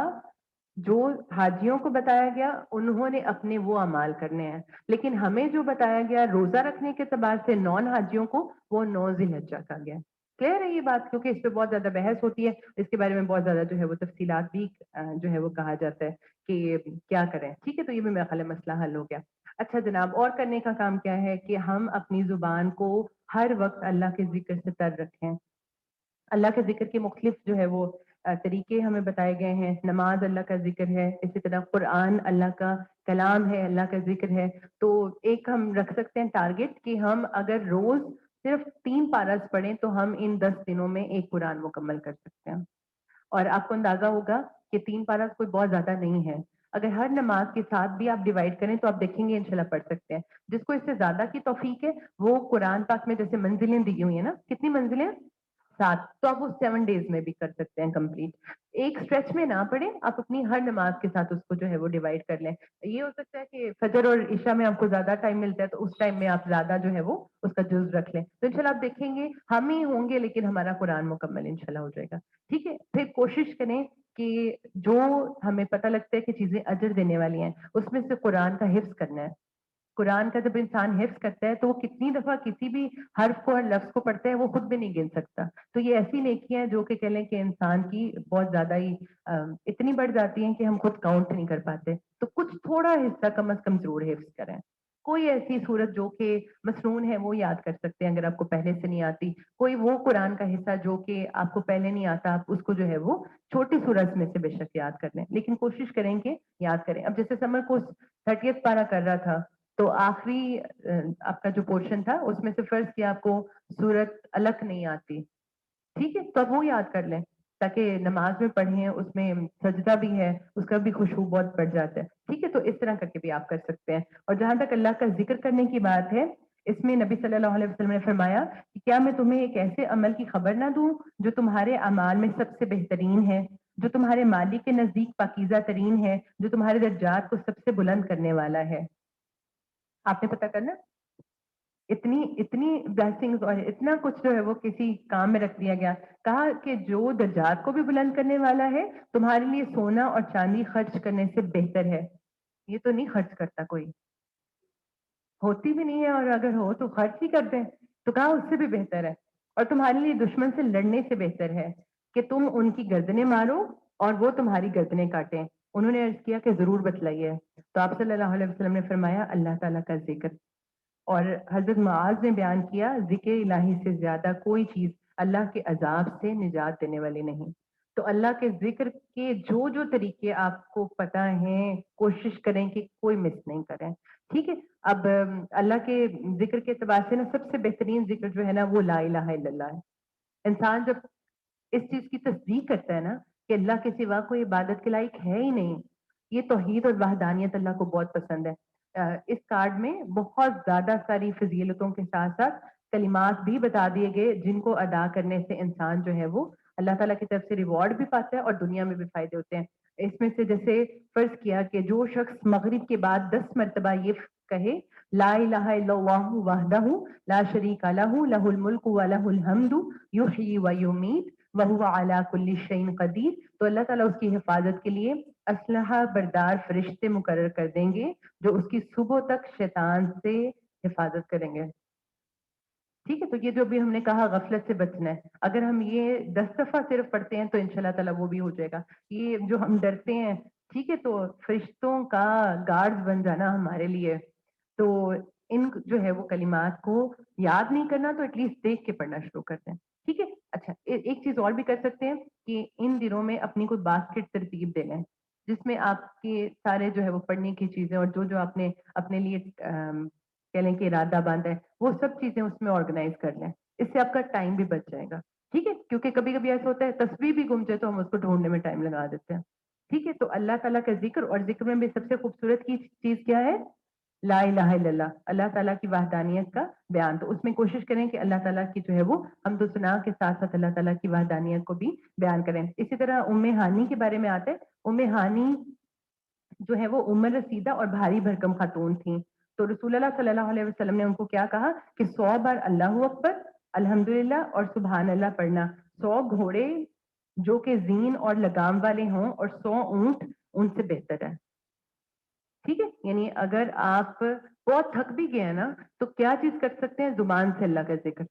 جو حاجیوں کو بتایا گیا انہوں نے اپنے وہ اعمال کرنے ہیں، لیکن ہمیں جو بتایا گیا روزہ رکھنے کے اعتبار سے نان حاجیوں کو وہ 9 ذی الحجہ کا گیا۔ کلیئر ہے یہ بات؟ کیونکہ اس پہ بہت زیادہ بحث ہوتی ہے، اس کے بارے میں بہت زیادہ جو ہے وہ تفصیلات بھی جو ہے وہ کہا جاتا ہے کہ کیا کریں، ٹھیک ہے۔ تو یہ بھی میرا خیال ہے مسئلہ حل ہو گیا۔ اچھا جناب، اور کرنے کا کام کیا ہے کہ ہم اپنی زبان کو ہر وقت اللہ کے ذکر سے تر رکھیں۔ اللہ کے ذکر کے مختلف جو ہے وہ طریقے ہمیں بتائے گئے ہیں۔ نماز اللہ کا ذکر ہے، اسی طرح قرآن اللہ کا کلام ہے، اللہ کا ذکر ہے۔ تو ایک ہم رکھ سکتے ہیں ٹارگٹ کہ ہم اگر روز صرف 3 پاراز پڑھیں تو ہم ان 10 دنوں میں ایک قرآن مکمل کر سکتے ہیں۔ اور آپ کو اندازہ ہوگا کہ 3 پاراز کوئی بہت زیادہ نہیں ہے۔ اگر ہر نماز کے ساتھ بھی آپ ڈیوائڈ کریں تو آپ دیکھیں گے انشاءاللہ پڑھ سکتے ہیں. جس کو اس سے زیادہ کی توفیق ہے وہ قرآن پاک میں جیسے منزلیں دی ہوئی ہیں نا, کتنی منزلیں؟ 7, تو آپ وہ 7 days میں بھی کر سکتے ہیں کمپلیٹ. ایک اسٹریچ میں نہ پڑھیں, آپ اپنی ہر نماز کے ساتھ اس کو جو ہے وہ ڈیوائڈ کر لیں. یہ ہو سکتا ہے کہ فجر اور عشاء میں آپ کو زیادہ ٹائم ملتا ہے تو اس ٹائم میں آپ زیادہ جو ہے وہ اس کا جز رکھ لیں, تو انشاءاللہ آپ دیکھیں گے ہم ہی ہوں گے لیکن ہمارا قرآن مکمل انشاءاللہ ہو جائے گا. ٹھیک ہے, پھر کوشش کریں کہ جو ہمیں پتہ لگتا ہے کہ چیزیں اجر دینے والی ہیں اس میں سے قرآن کا حفظ کرنا ہے. قرآن کا جب انسان حفظ کرتا ہے تو وہ کتنی دفعہ کسی بھی حرف کو اور لفظ کو پڑھتا ہے وہ خود بھی نہیں گن سکتا. تو یہ ایسی نیکیاں ہیں جو کہ کہہ لیں کہ انسان کی بہت زیادہ ہی اتنی بڑھ جاتی ہیں کہ ہم خود کاؤنٹ نہیں کر پاتے. تو کچھ تھوڑا حصہ کم از کم ضرور حفظ کریں. کوئی ایسی صورت جو کہ مسنون ہے وہ یاد کر سکتے ہیں اگر آپ کو پہلے سے نہیں آتی. کوئی وہ قرآن کا حصہ جو کہ آپ کو پہلے نہیں آتا آپ اس کو جو ہے وہ چھوٹی صورت میں سے بے شک یاد کر لیں, لیکن کوشش کریں کہ یاد کریں. اب جیسے سمر کو 30th پارہ کر رہا تھا تو آخری آپ کا جو پورشن تھا اس میں سے فرض کیا آپ کو سورت الگ نہیں آتی, ٹھیک ہے, تو اب وہ یاد کر لیں تاکہ نماز میں پڑھیں, اس میں سجدہ بھی ہے, اس کا بھی خوشبو بہت بڑھ جاتا ہے. ٹھیک ہے, تو اس طرح کر کے بھی آپ کر سکتے ہیں. اور جہاں تک اللہ کا ذکر کرنے کی بات ہے, اس میں نبی صلی اللہ علیہ وسلم نے فرمایا کہ کیا میں تمہیں ایک ایسے عمل کی خبر نہ دوں جو تمہارے اعمال میں سب سے بہترین ہے, جو تمہارے مالک کے نزدیک پاکیزہ ترین ہے, جو تمہارے درجات کو سب سے بلند کرنے والا ہے. آپ نے پتہ کرنا اتنی بلیسنگز اور اتنا کچھ جو ہے وہ کسی کام میں رکھ دیا گیا. کہا کہ جو درجات کو بھی بلند کرنے والا ہے تمہارے لیے سونا اور چاندی خرچ کرنے سے بہتر ہے. یہ تو نہیں خرچ کرتا کوئی, ہوتی بھی نہیں ہے, اور اگر ہو تو خرچ ہی کر دیں. تو کہا اس سے بھی بہتر ہے, اور تمہارے لیے دشمن سے لڑنے سے بہتر ہے کہ تم ان کی گردنیں مارو اور وہ تمہاری گردنیں کاٹیں. انہوں نے عرض کیا کہ ضرور بتلائیے. تو آپ صلی اللہ علیہ وسلم نے فرمایا اللہ تعالیٰ کا ذکر. اور حضرت معاذ نے بیان کیا ذکر الہی سے زیادہ کوئی چیز اللہ کے عذاب سے نجات دینے والی نہیں. تو اللہ کے ذکر کے جو جو طریقے آپ کو پتہ ہیں کوشش کریں کہ کوئی مس نہیں کریں. ٹھیک ہے, اب اللہ کے ذکر کے اعتبار سے نا سب سے بہترین ذکر جو ہے نا وہ لا الہ الا اللہ ہے. انسان جب اس چیز کی تصدیق کرتا ہے نا کہ اللہ کے سوا کوئی عبادت کے لائق ہے ہی نہیں, یہ توحید اور وحدانیت اللہ کو بہت پسند ہے. اس کارڈ میں بہت زیادہ ساری فضیلتوں کے ساتھ ساتھ کلمات بھی بتا دیے گئے جن کو ادا کرنے سے انسان جو ہے وہ اللہ تعالیٰ کی طرف سے ریوارڈ بھی پاتا ہے اور دنیا میں بھی فائدے ہوتے ہیں. اس میں سے جیسے فرض کیا کہ جو شخص مغرب کے بعد 10 مرتبہ یہ کہے لا الہ الا اللہ وحدہ لا شریک لہ لہ الملک و لہ الحمد یحیی و یمیت وہو علی کل شیء قدیر, تو اللہ تعالیٰ اس کی حفاظت کے لیے اسلحہ بردار فرشتے مقرر کر دیں گے جو اس کی صبح تک شیطان سے حفاظت کریں گے. ٹھیک ہے, تو یہ جو بھی ہم نے کہا غفلت سے بچنا ہے, اگر ہم یہ 10 دفعہ صرف پڑھتے ہیں تو انشاءاللہ تعالیٰ وہ بھی ہو جائے گا. یہ جو ہم ڈرتے ہیں, ٹھیک ہے, تو فرشتوں کا گارڈ بن جانا ہمارے لیے. تو ان جو ہے وہ کلمات کو یاد نہیں کرنا تو ایٹ لیسٹ دیکھ کے پڑھنا شروع کرتے ہیں. ٹھیک ہے, اچھا ایک چیز اور بھی کر سکتے ہیں کہ ان دنوں میں اپنی کوئی باسکٹ ترتیب دے لیں جس میں آپ کے سارے جو ہے وہ پڑھنے کی چیزیں اور جو جو آپ نے اپنے لیے کہہ لیں کہ ارادہ باندھا ہے وہ سب چیزیں اس میں آرگنائز کر لیں. اس سے آپ کا ٹائم بھی بچ جائے گا. ٹھیک ہے, کیونکہ کبھی کبھی ایسا ہوتا ہے تصویر بھی گم جائے تو ہم اس کو ڈھونڈنے میں ٹائم لگا دیتے ہیں. ٹھیک ہے, تو اللہ تعالیٰ کا ذکر, اور ذکر میں بھی سب سے خوبصورت کی چیز کیا ہے؟ لا الہ الا اللہ, اللہ تعالیٰ کی وحدانیت کا بیان. تو اس میں کوشش کریں کہ اللہ تعالیٰ کی جو ہے وہ حمد و ثنا کے ساتھ ساتھ اللہ تعالیٰ کی وحدانیت کو بھی بیان کریں. اسی طرح ہانی کے بارے میں آتے ہیں. ہانی جو ہے وہ عمر رسیدہ اور بھاری بھرکم خاتون تھیں. تو رسول اللہ صلی اللہ علیہ وسلم نے ان کو کیا کہا کہ 100 بار اللہ اکبر, الحمدللہ اور سبحان اللہ پڑھنا. 100 گھوڑے جو کہ زین اور لگام والے ہوں اور 100 اونٹ ان سے بہتر ہے. ٹھیک ہے, یعنی اگر آپ بہت تھک بھی گئے ہیں نا تو کیا چیز کر سکتے ہیں؟ زبان سے اللہ کا ذکر.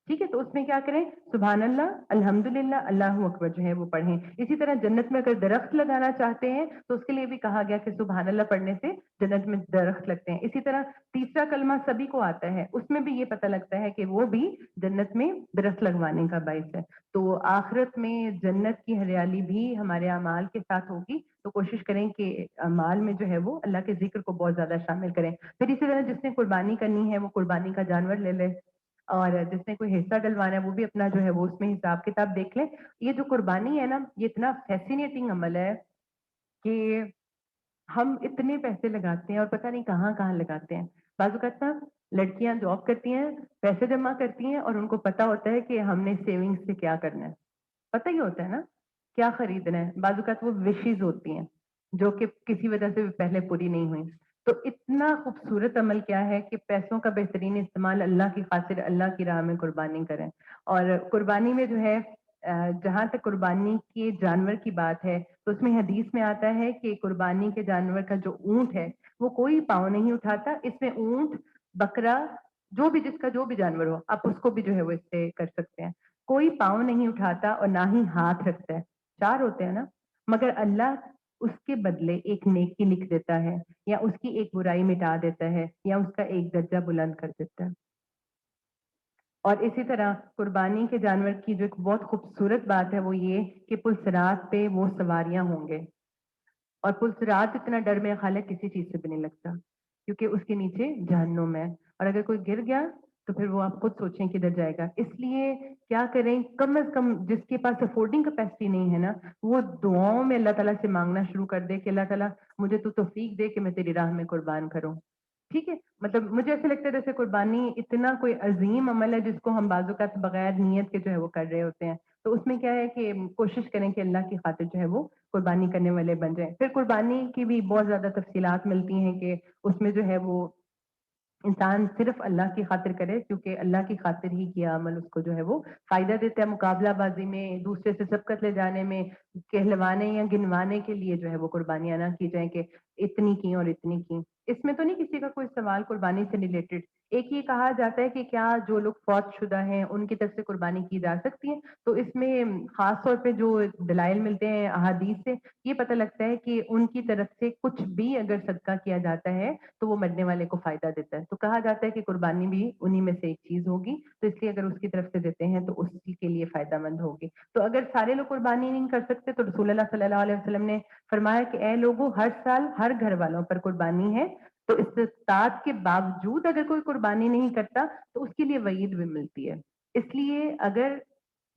ٹھیک ہے, تو اس میں کیا کریں؟ سبحان اللہ, الحمدللہ, اللہ اکبر جو ہے وہ پڑھیں. اسی طرح جنت میں اگر درخت لگانا چاہتے ہیں تو اس کے لیے بھی کہا گیا کہ سبحان اللہ پڑھنے سے جنت میں درخت لگتے ہیں. اسی طرح تیسرا کلمہ سبھی کو آتا ہے, اس میں بھی یہ پتہ لگتا ہے کہ وہ بھی جنت میں درخت لگوانے کا باعث ہے. تو آخرت میں جنت کی ہریالی بھی ہمارے اعمال کے ساتھ ہوگی. تو کوشش کریں کہ اعمال میں جو ہے وہ اللہ کے ذکر کو بہت زیادہ شامل کریں. پھر اسی طرح جس نے قربانی کرنی ہے وہ قربانی کا جانور لے لے, اور جس نے کوئی حصہ ڈلوانا ہے وہ بھی اپنا جو ہے وہ اس میں حساب کتاب دیکھ لیں. یہ جو قربانی ہے نا یہ اتنا فیسینیٹنگ عمل ہے کہ ہم اتنے پیسے لگاتے ہیں اور پتہ نہیں کہاں کہاں لگاتے ہیں. بعض اوقات نا لڑکیاں جاب کرتی ہیں، پیسے جمع کرتی ہیں اور ان کو پتا ہوتا ہے کہ ہم نے سیونگ سے کیا کرنا ہے. پتہ ہی ہوتا ہے نا کیا خریدنا ہے. بعض اوقات وہ وشیز ہوتی ہیں جو کہ کسی وجہ سے پہلے پوری نہیں ہوئی. تو اتنا خوبصورت عمل کیا ہے کہ پیسوں کا بہترین استعمال اللہ کی خاطر اللہ کی راہ میں قربانی کریں. اور قربانی میں جو ہے جہاں تک قربانی کے جانور کی بات ہے تو اس میں حدیث میں آتا ہے کہ قربانی کے جانور کا جو اونٹ ہے وہ کوئی پاؤں نہیں اٹھاتا. اس میں اونٹ، بکرا، جو بھی جس کا جو بھی جانور ہو آپ اس کو بھی جو ہے وہ اس سے کر سکتے ہیں. کوئی پاؤں نہیں اٹھاتا اور نہ ہی ہاتھ رکھتا ہے. 4 ہوتے ہیں نا، مگر اللہ اس کے بدلے ایک نیکی لکھ دیتا ہے یا اس کی ایک برائی مٹا دیتا ہے یا اس کا ایک درجہ بلند کر دیتا ہے. اور اسی طرح قربانی کے جانور کی جو ایک بہت خوبصورت بات ہے وہ یہ کہ پلسرات پہ وہ سواریاں ہوں گے. اور پلسرات اتنا ڈر میں خالق کسی چیز سے بھی نہیں لگتا کیونکہ اس کے نیچے جہنم ہے. اور اگر کوئی گر گیا تو پھر وہ آپ خود سوچیں کدھر جائے گا. اس لیے کیا کریں، کم از کم جس کے پاس افورڈنگ کیپیسٹی نہیں ہے نا وہ دعاؤں میں اللہ تعالیٰ سے مانگنا شروع کر دے کہ اللہ تعالیٰ مجھے تو توفیق دے کہ میں تیری راہ میں قربان کروں. ٹھیک ہے، مطلب مجھے ایسا لگتا ہے جیسے قربانی اتنا کوئی عظیم عمل ہے جس کو ہم بعض اوقات بغیر نیت کے جو ہے وہ کر رہے ہوتے ہیں. تو اس میں کیا ہے کہ کوشش کریں کہ اللہ کی خاطر جو ہے وہ قربانی کرنے والے بن جائیں. پھر قربانی کی بھی بہت زیادہ تفصیلات ملتی ہیں کہ اس میں جو ہے وہ انسان صرف اللہ کی خاطر کرے کیونکہ اللہ کی خاطر ہی کیا عمل اس کو جو ہے وہ فائدہ دیتا ہے. مقابلہ بازی میں، دوسرے سے سبقت لے جانے میں، کہلوانے یا گنوانے کے لیے جو ہے وہ قربانیاں نہ کی جائیں کہ اتنی کی اور اتنی کی. اس میں تو نہیں کسی کا کوئی سوال قربانی سے ریلیٹڈ. ایک یہ کہا جاتا ہے کہ کیا جو لوگ فوت شدہ ہیں ان کی طرف سے قربانی کی جا سکتی ہے. تو اس میں خاص طور پہ جو دلائل ملتے ہیں احادیث سے یہ پتہ لگتا ہے کہ ان کی طرف سے کچھ بھی اگر صدقہ کیا جاتا ہے تو وہ مرنے والے کو فائدہ دیتا ہے. تو کہا جاتا ہے کہ قربانی بھی انہی میں سے ایک چیز ہوگی. تو اس لیے اگر اس کی طرف سے دیتے ہیں تو اس کے لیے فائدہ مند ہوگی. تو اگر سارے لوگ قربانی نہیں کر سکتے تو رسول اللہ صلی اللہ علیہ وسلم نے فرمایا کہ اے لوگوں، ہر سال ہر گھر والوں پر قربانی ہے. تو استطاعت کے باوجود اگر کوئی قربانی نہیں کرتا تو اس کے لیے وعید بھی ملتی ہے. اس لیے اگر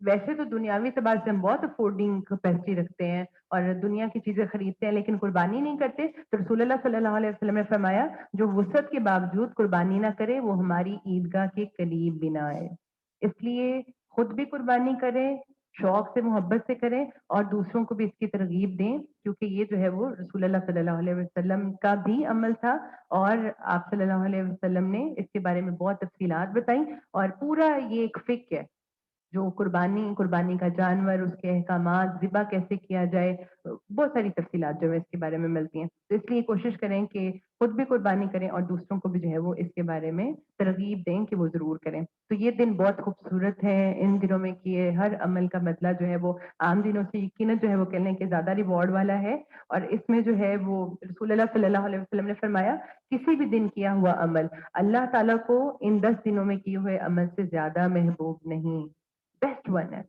ویسے تو دنیاوی اعتبار سے ہم بہت افورڈنگ کیپیسٹی رکھتے ہیں اور دنیا کی چیزیں خریدتے ہیں لیکن قربانی نہیں کرتے تو رسول اللہ صلی اللہ علیہ وسلم نے فرمایا جو وسعت کے باوجود قربانی نہ کرے وہ ہماری عیدگاہ کے قریب بھی نہ آئے. اس لیے خود بھی قربانی کریں، شوق سے محبت سے کریں اور دوسروں کو بھی اس کی ترغیب دیں کیونکہ یہ جو ہے وہ رسول اللہ صلی اللہ علیہ وسلم کا بھی عمل تھا اور آپ صلی اللہ علیہ وسلم نے اس کے بارے میں بہت تفصیلات بتائیں. اور پورا یہ ایک فقہ ہے جو قربانی کا جانور، اس کے احکامات، ذبح کیسے کیا جائے، بہت ساری تفصیلات جو ہے اس کے بارے میں ملتی ہیں. تو اس لیے کوشش کریں کہ خود بھی قربانی کریں اور دوسروں کو بھی جو ہے وہ اس کے بارے میں ترغیب دیں کہ وہ ضرور کریں. تو یہ دن بہت خوبصورت ہے ان دنوں میں کیے ہر عمل کا بدلہ جو ہے وہ عام دنوں سے یقیناً جو ہے وہ کہنے کے زیادہ ریوارڈ والا ہے. اور اس میں جو ہے وہ رسول اللہ صلی اللہ علیہ وسلم نے فرمایا کسی بھی دن کیا ہوا عمل اللہ تعالیٰ کو ان 10 دنوں میں کیے ہوئے عمل سے زیادہ محبوب نہیں، بیسٹ ون ہے.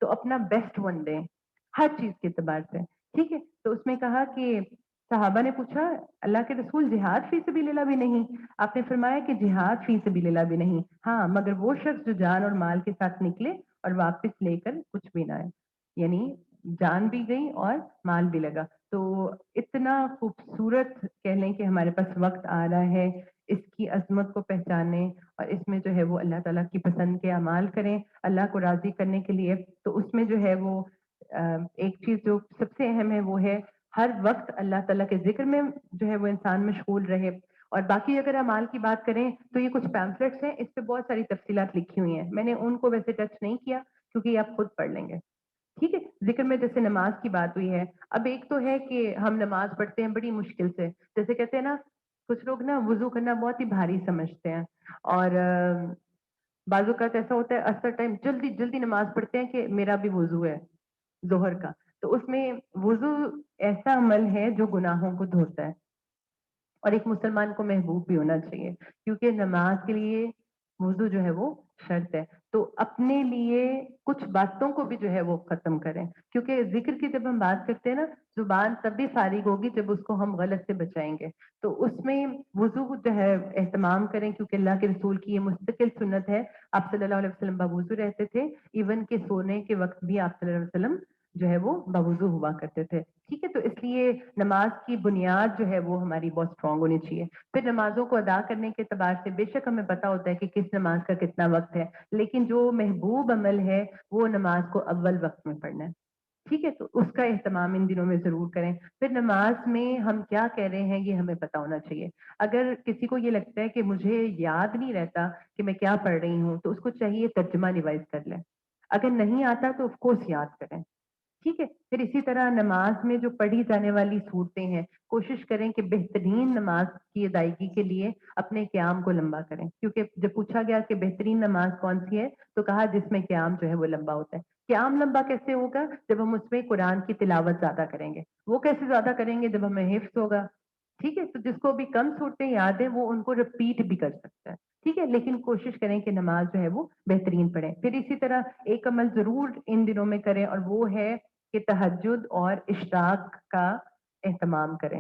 تو اپنا بیسٹ ون دیں ہر چیز کے اعتبار سے. ٹھیک ہے، تو اس میں کہا کہ صحابہ نے پوچھا اللہ کے رسول جہاد فی سبیل اللہ بھی نہیں؟ آپ نے فرمایا کہ جہاد فی سبیل اللہ بھی نہیں، ہاں مگر وہ شخص جو جان اور مال کے ساتھ نکلے اور واپس لے کر کچھ بھی نہ آئے. یعنی جان بھی گئی اور مال بھی لگا. تو اتنا خوبصورت کہہ لیں کہ ہمارے پاس وقت آ رہا ہے اس کی عظمت کو پہچانے اور اس میں جو ہے وہ اللہ تعالیٰ کی پسند کے اعمال کریں اللہ کو راضی کرنے کے لیے. تو اس میں جو ہے وہ ایک چیز جو سب سے اہم ہے وہ ہے ہر وقت اللہ تعالیٰ کے ذکر میں جو ہے وہ انسان مشغول رہے. اور باقی اگر اعمال کی بات کریں تو یہ کچھ پیمفلیٹس ہیں، اس پہ بہت ساری تفصیلات لکھی ہوئی ہیں. میں نے ان کو ویسے ٹچ نہیں کیا کیونکہ یہ آپ خود پڑھ لیں گے. ٹھیک ہے، ذکر میں جیسے نماز کی بات ہوئی ہے. اب ایک تو ہے کہ ہم نماز پڑھتے ہیں بڑی مشکل سے، جیسے کہتے ہیں نا کچھ لوگ نا وضو کرنا بہت ہی بھاری سمجھتے ہیں اور بعض اوقات ایسا ہوتا ہے اثر ٹائم جلدی جلدی نماز پڑھتے ہیں کہ میرا بھی وضو ہے ظہر کا. تو اس میں وضو ایسا عمل ہے جو گناہوں کو دھوتا ہے اور ایک مسلمان کو محبوب بھی ہونا چاہیے کیونکہ نماز کے لیے وضو جو ہے وہ شرط ہے. تو اپنے لیے کچھ باتوں کو بھی جو ہے وہ ختم کریں کیونکہ ذکر کی جب ہم بات کرتے ہیں نا زبان تب بھی فارغ ہوگی جب اس کو ہم غلط سے بچائیں گے. تو اس میں وضو جو ہے اہتمام کریں کیونکہ اللہ کے رسول کی یہ مستقل سنت ہے. آپ صلی اللہ علیہ وسلم باوضو رہتے تھے، ایون کہ سونے کے وقت بھی آپ صلی اللہ علیہ وسلم جو ہے وہ باوضو ہوا کرتے تھے. ٹھیک ہے, تو اس لیے نماز کی بنیاد جو ہے وہ ہماری بہت اسٹرانگ ہونی چاہیے. پھر نمازوں کو ادا کرنے کے اعتبار سے بے شک ہمیں پتہ ہوتا ہے کہ کس نماز کا کتنا وقت ہے, لیکن جو محبوب عمل ہے وہ نماز کو اول وقت میں پڑھنا ہے. ٹھیک ہے, تو اس کا اہتمام ان دنوں میں ضرور کریں. پھر نماز میں ہم کیا کہہ رہے ہیں یہ ہمیں پتہ ہونا چاہیے. اگر کسی کو یہ لگتا ہے کہ مجھے یاد نہیں رہتا کہ میں کیا پڑھ رہی ہوں, تو اس کو چاہیے ترجمہ ریوائز کر لیں. اگر نہیں آتا تو آف کورس یاد کریں. ٹھیک ہے, پھر اسی طرح نماز میں جو پڑھی جانے والی صورتیں ہیں, کوشش کریں کہ بہترین نماز کی ادائیگی کے لیے اپنے قیام کو لمبا کریں. کیونکہ جب پوچھا گیا کہ بہترین نماز کون سی ہے, تو کہا جس میں قیام جو ہے وہ لمبا ہوتا ہے. قیام لمبا کیسے ہوگا؟ جب ہم اس میں قرآن کی تلاوت زیادہ کریں گے. وہ کیسے زیادہ کریں گے؟ جب ہمیں حفظ ہوگا. ٹھیک ہے, تو جس کو بھی کم صورتیں یاد ہیں وہ ان کو رپیٹ بھی کر سکتا ہے. ٹھیک ہے, لیکن کوشش کریں کہ نماز جو ہے وہ بہترین پڑھیں. پھر اسی طرح ایک عمل ضرور ان دنوں میں کریں, اور وہ ہے کہ تہجد اور اشراق کا اہتمام کریں.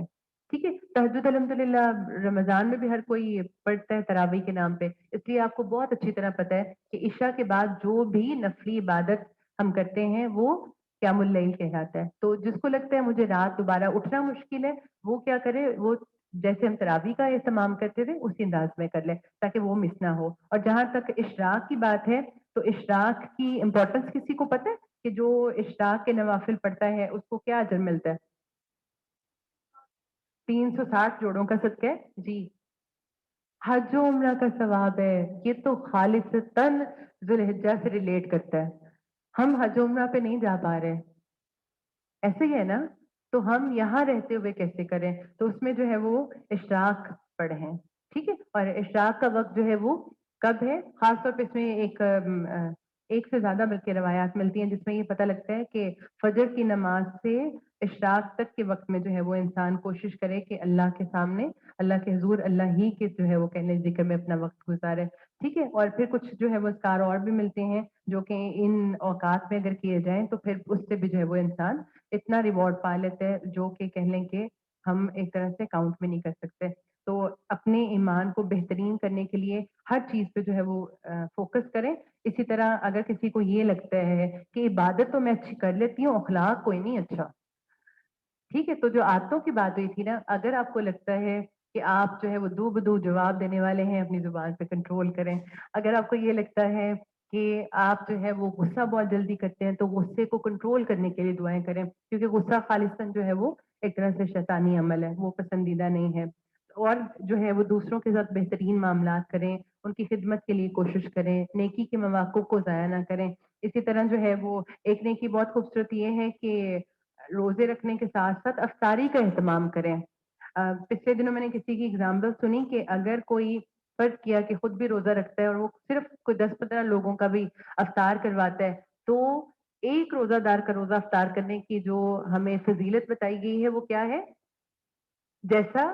ٹھیک ہے, تہجد الحمدللہ رمضان میں بھی ہر کوئی پڑھتا ہے تراویح کے نام پہ, اس لیے آپ کو بہت اچھی طرح پتہ ہے کہ عشاء کے بعد جو بھی نفلی عبادت ہم کرتے ہیں وہ قیام اللیل کہلاتا ہے. تو جس کو لگتا ہے مجھے رات دوبارہ اٹھنا مشکل ہے, وہ کیا کرے, وہ جیسے ہم تراویح کا اہتمام کرتے تھے اسی انداز میں کر لیں تاکہ وہ مس نہ ہو. اور جہاں تک اشراق کی بات ہے, تو اشراق کی امپورٹنس کسی کو پتہ ہے کہ جو اشراق کے نوافل پڑھتا ہے اس کو کیا اجر ملتا ہے؟ 360 جوڑوں کا صدقہ ہے جی. حج و عمرہ کا ثواب ہے. یہ تو خالصتاً ذوالحجہ سے ریلیٹ کرتا ہے. ہم حج و عمرہ پہ نہیں جا پا رہے, ایسے ہی ہے نا؟ تو ہم یہاں رہتے ہوئے کیسے کریں؟ تو اس میں جو ہے وہ اشراق پڑھیں. ٹھیک ہے, اور اشراق کا وقت جو ہے وہ کب ہے؟ خاص طور پہ اس میں ایک سے زیادہ بلکہ روایات ملتی ہیں جس میں یہ پتہ لگتا ہے کہ فجر کی نماز سے اشراق تک کے وقت میں جو ہے وہ انسان کوشش کرے کہ اللہ کے سامنے, اللہ کے حضور, اللہ ہی کے جو ہے وہ کہنے ذکر میں اپنا وقت گزارے. ٹھیک ہے, اور پھر کچھ جو ہے وہ اذکار اور بھی ملتے ہیں جو کہ ان اوقات میں اگر کیے جائیں تو پھر اس سے بھی جو ہے وہ انسان اتنا ریوارڈ پا لیتے ہیں جو کہ کہہ لیں کہ ہم ایک طرح سے کاؤنٹ میں نہیں کر سکتے. تو اپنے ایمان کو بہترین کرنے کے لیے ہر چیز پہ جو ہے وہ فوکس کریں. اسی طرح اگر کسی کو یہ لگتا ہے کہ عبادت تو میں اچھی کر لیتی ہوں, اخلاق کوئی نہیں اچھا. ٹھیک ہے, تو جو عادتوں کی بات ہوئی تھی نا, اگر آپ کو لگتا ہے کہ آپ جو ہے وہ دو بدو جواب دینے والے ہیں, اپنی زبان پہ کنٹرول کریں. اگر آپ کو یہ لگتا ہے کہ آپ جو ہے وہ غصہ بہت جلدی کرتے ہیں, تو غصے کو کنٹرول کرنے کے لیے دعائیں کریں, کیونکہ غصہ خالصاً جو ہے وہ ایک طرح سے شیطانی عمل ہے, وہ پسندیدہ نہیں ہے. اور جو ہے وہ دوسروں کے ساتھ بہترین معاملات کریں, ان کی خدمت کے لیے کوشش کریں, نیکی کے مواقع کو ضائع نہ کریں. اسی طرح جو ہے وہ ایک نیکی بہت خوبصورت یہ ہے کہ روزے رکھنے کے ساتھ ساتھ افطاری کا اہتمام کریں. پچھلے دنوں میں نے کسی کی اگزامپل سنی کہ اگر کوئی فرض کیا کہ خود بھی روزہ رکھتا ہے اور وہ صرف کوئی 10-15 لوگوں کا بھی افطار کرواتا ہے, تو ایک روزہ دار کا روزہ افطار کرنے کی جو ہمیں فضیلت بتائی گئی ہے وہ کیا ہے؟ جیسا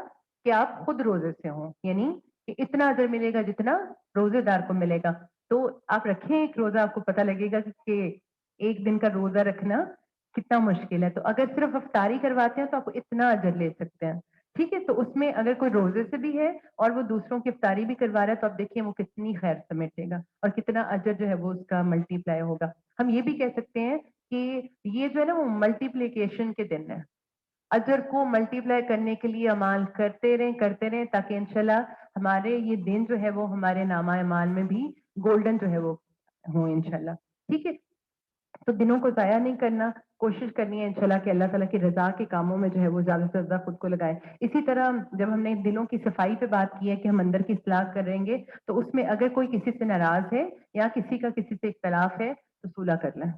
کہ آپ خود روزے سے ہوں, یعنی کہ اتنا اجر ملے گا جتنا روزے دار کو ملے گا. تو آپ رکھیں ایک روزہ, آپ کو پتہ لگے گا کہ ایک دن کا روزہ رکھنا کتنا مشکل ہے. تو اگر صرف افطاری کرواتے ہیں تو آپ اتنا اجر لے سکتے ہیں. ٹھیک ہے, تو اس میں اگر کوئی روزے سے بھی ہے اور وہ دوسروں کی افطاری بھی کروا رہا ہے, تو آپ دیکھیں وہ کتنی خیر سمیٹے گا اور کتنا اجر جو ہے وہ اس کا ملٹی پلائی ہوگا. ہم یہ بھی کہہ سکتے ہیں کہ یہ جو ہے نا وہ ملٹیپلیکیشن کے دن ہے. اجر کو ملٹی پلائی کرنے کے لیے عمال کرتے رہیں تاکہ انشاءاللہ ہمارے یہ دن جو ہے وہ ہمارے نامہ اعمال میں بھی گولڈن جو ہے وہ ہوں انشاءاللہ. ٹھیک ہے, تو دنوں کو ضائع نہیں کرنا, کوشش کرنی ہے انشاءاللہ کہ اللہ تعالیٰ کی رضا کے کاموں میں جو ہے وہ زیادہ سے زیادہ خود کو لگائے. اسی طرح جب ہم نے دلوں کی صفائی پہ بات کی ہے کہ ہم اندر کی اصلاح کریں گے, تو اس میں اگر کوئی کسی سے ناراض ہے یا کسی کا کسی سے اختلاف ہے تو صلح کر لیں.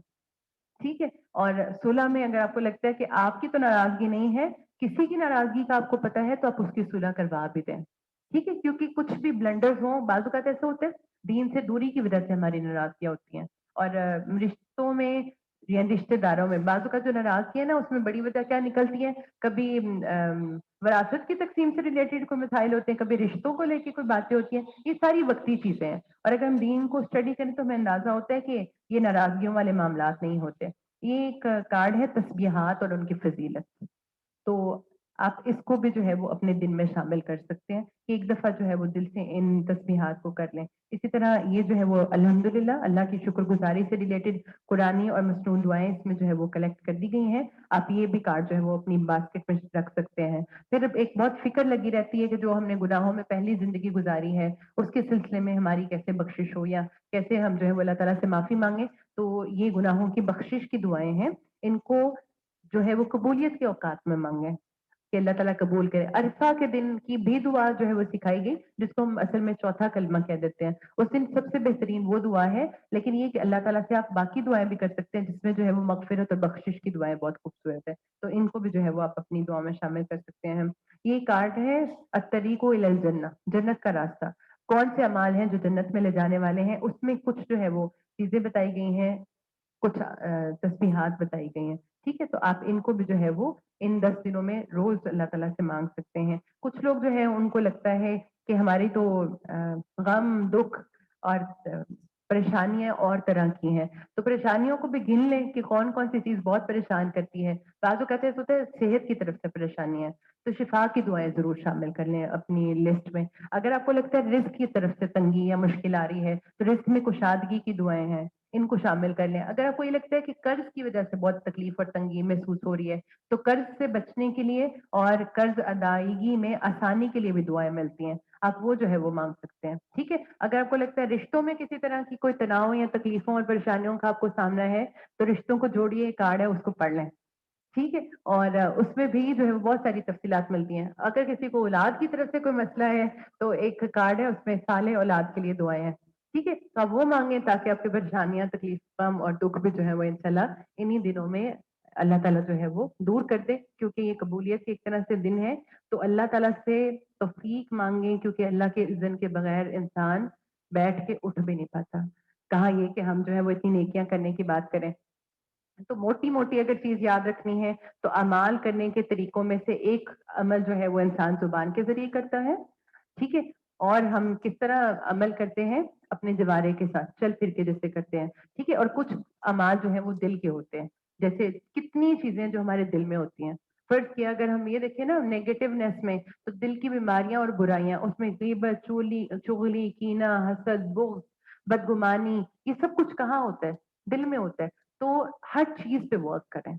ٹھیک ہے, اور صلح میں اگر آپ کو لگتا ہے کہ آپ کی تو ناراضگی نہیں ہے, کسی کی ناراضگی کا آپ کو پتہ ہے, تو آپ اس کی صلح کروا بھی دیں. ٹھیک ہے, کیونکہ کچھ بھی بلنڈرز ہوں, بعض اوقات ایسے ہوتے ہیں دین سے دوری کی وجہ سے ہماری ناراضگیاں ہوتی ہیں. اور رشتوں میں یا رشتہ داروں میں بعض اوقات جو ناراضگی ہے نا, اس میں بڑی وجہ کیا نکلتی ہے؟ کبھی وراثت کی تقسیم سے ریلیٹڈ کوئی مسائل ہوتے ہیں, کبھی رشتوں کو لے کے کوئی باتیں ہوتی ہیں. یہ ساری وقتی چیزیں ہیں, اور اگر ہم دین کو اسٹڈی کریں تو ہمیں اندازہ ہوتا ہے کہ یہ ناراضگیوں والے معاملات نہیں ہوتے. یہ ایک کارڈ ہے تسبیحات اور ان کی فضیلت. تو آپ اس کو بھی جو ہے وہ اپنے دن میں شامل کر سکتے ہیں کہ ایک دفعہ جو ہے وہ دل سے ان تسبیحات کو کر لیں. اسی طرح یہ جو ہے وہ الحمدللہ اللہ کی شکر گزاری سے ریلیٹڈ قرآنی اور مصنون دعائیں اس میں جو ہے وہ کلیکٹ کر دی گئی ہیں. آپ یہ بھی کارڈ جو ہے وہ اپنی باسکٹ میں رکھ سکتے ہیں. پھر ایک بہت فکر لگی رہتی ہے کہ جو ہم نے گناہوں میں پہلی زندگی گزاری ہے اس کے سلسلے میں ہماری کیسے بخشش ہو یا کیسے ہم جو ہے وہ اللہ تعالیٰ سے معافی مانگیں. تو یہ گناہوں کی بخشش کی دعائیں ہیں، ان کو جو ہے وہ قبولیت کے اوقات میں مانگیں کہ اللہ تعالیٰ قبول کرے. عرفہ کے دن کی بھی دعا جو ہے وہ سکھائی گئی جس کو ہم اصل میں چوتھا کلمہ کہہ دیتے ہیں. اس دن سب سے بہترین وہ دعا ہے، لیکن یہ کہ اللہ تعالیٰ سے آپ باقی دعائیں بھی کر سکتے ہیں جس میں جو ہے وہ مغفرت اور بخشش کی دعائیں بہت خوبصورت ہے. تو ان کو بھی جو ہے وہ آپ اپنی دعا میں شامل کر سکتے ہیں. یہ کارڈ ہے الطریق الی الجنہ، جنت کا راستہ. کون سے اعمال ہیں جو جنت میں لے جانے والے ہیں، اس میں کچھ جو ہے وہ چیزیں بتائی گئی ہیں، کچھ تسبیحات بتائی گئی ہیں. ٹھیک ہے، تو آپ ان کو بھی جو ہے وہ ان 10 دنوں میں روز اللہ تعالیٰ سے مانگ سکتے ہیں. کچھ لوگ جو ہے ان کو لگتا ہے کہ ہماری تو غم دکھ اور پریشانیاں اور طرح کی ہیں، تو پریشانیوں کو بھی گن لیں کہ کون کون سی چیز بہت پریشان کرتی ہے. بعض کہتے ہیں ہوتا ہے صحت کی طرف سے پریشانی ہے تو شفا کی دعائیں ضرور شامل کر لیں اپنی لسٹ میں. اگر آپ کو لگتا ہے رزق کی طرف سے تنگی یا مشکل آ رہی ہے تو رزق میں کشادگی کی دعائیں ہیں، ان کو شامل کر لیں. اگر آپ کو یہ لگتا ہے کہ قرض کی وجہ سے بہت تکلیف اور تنگی محسوس ہو رہی ہے تو قرض سے بچنے کے لیے اور قرض ادائیگی میں آسانی کے لیے بھی دعائیں ملتی ہیں، آپ وہ جو ہے وہ مانگ سکتے ہیں. ٹھیک ہے، اگر آپ کو لگتا ہے رشتوں میں کسی طرح کی کوئی تناؤ یا تکلیفوں اور پریشانیوں کا آپ کو سامنا ہے تو رشتوں کو جوڑیے، کارڈ ہے اس کو پڑھ لیں. ٹھیک ہے، اور اس میں بھی جو ہے بہت ساری تفصیلات ملتی ہیں. اگر کسی کو اولاد کی طرف سے کوئی مسئلہ ہے تو ایک کارڈ ہے اس میں صالح اولاد کے لیے دعائیں ہیں. ٹھیک ہے، تو آپ وہ مانگیں تاکہ آپ کی پریشانیاں تکلیف کم اور دکھ بھی جو ہے وہ انشاءاللہ انہی دنوں میں اللہ تعالیٰ جو ہے وہ دور کر دے، کیونکہ یہ قبولیت کے ایک طرح سے دن ہے. تو اللہ تعالیٰ سے توفیق مانگیں کیونکہ اللہ کے اذن کے بغیر انسان بیٹھ کے اٹھ بھی نہیں پاتا. کہا یہ کہ ہم جو ہے وہ اتنی نیکیاں کرنے کی بات کریں تو موٹی موٹی اگر چیز یاد رکھنی ہے تو اعمال کرنے کے طریقوں میں سے ایک عمل جو ہے وہ انسان زبان کے ذریعے کرتا ہے. ٹھیک ہے، اور ہم کس طرح عمل کرتے ہیں اپنے جوارے کے ساتھ چل پھر کے جیسے کرتے ہیں. ٹھیک ہے، اور کچھ اعمال جو ہیں وہ دل کے ہوتے ہیں، جیسے کتنی چیزیں جو ہمارے دل میں ہوتی ہیں. فرض کیا اگر ہم یہ دیکھیں نا نیگیٹونیس میں تو دل کی بیماریاں اور برائیاں اس میں غیبت، چغلی، کینہ، حسد، بغض، بدگمانی، یہ سب کچھ کہاں ہوتا ہے؟ دل میں ہوتا ہے. تو ہر چیز پہ ورک کریں.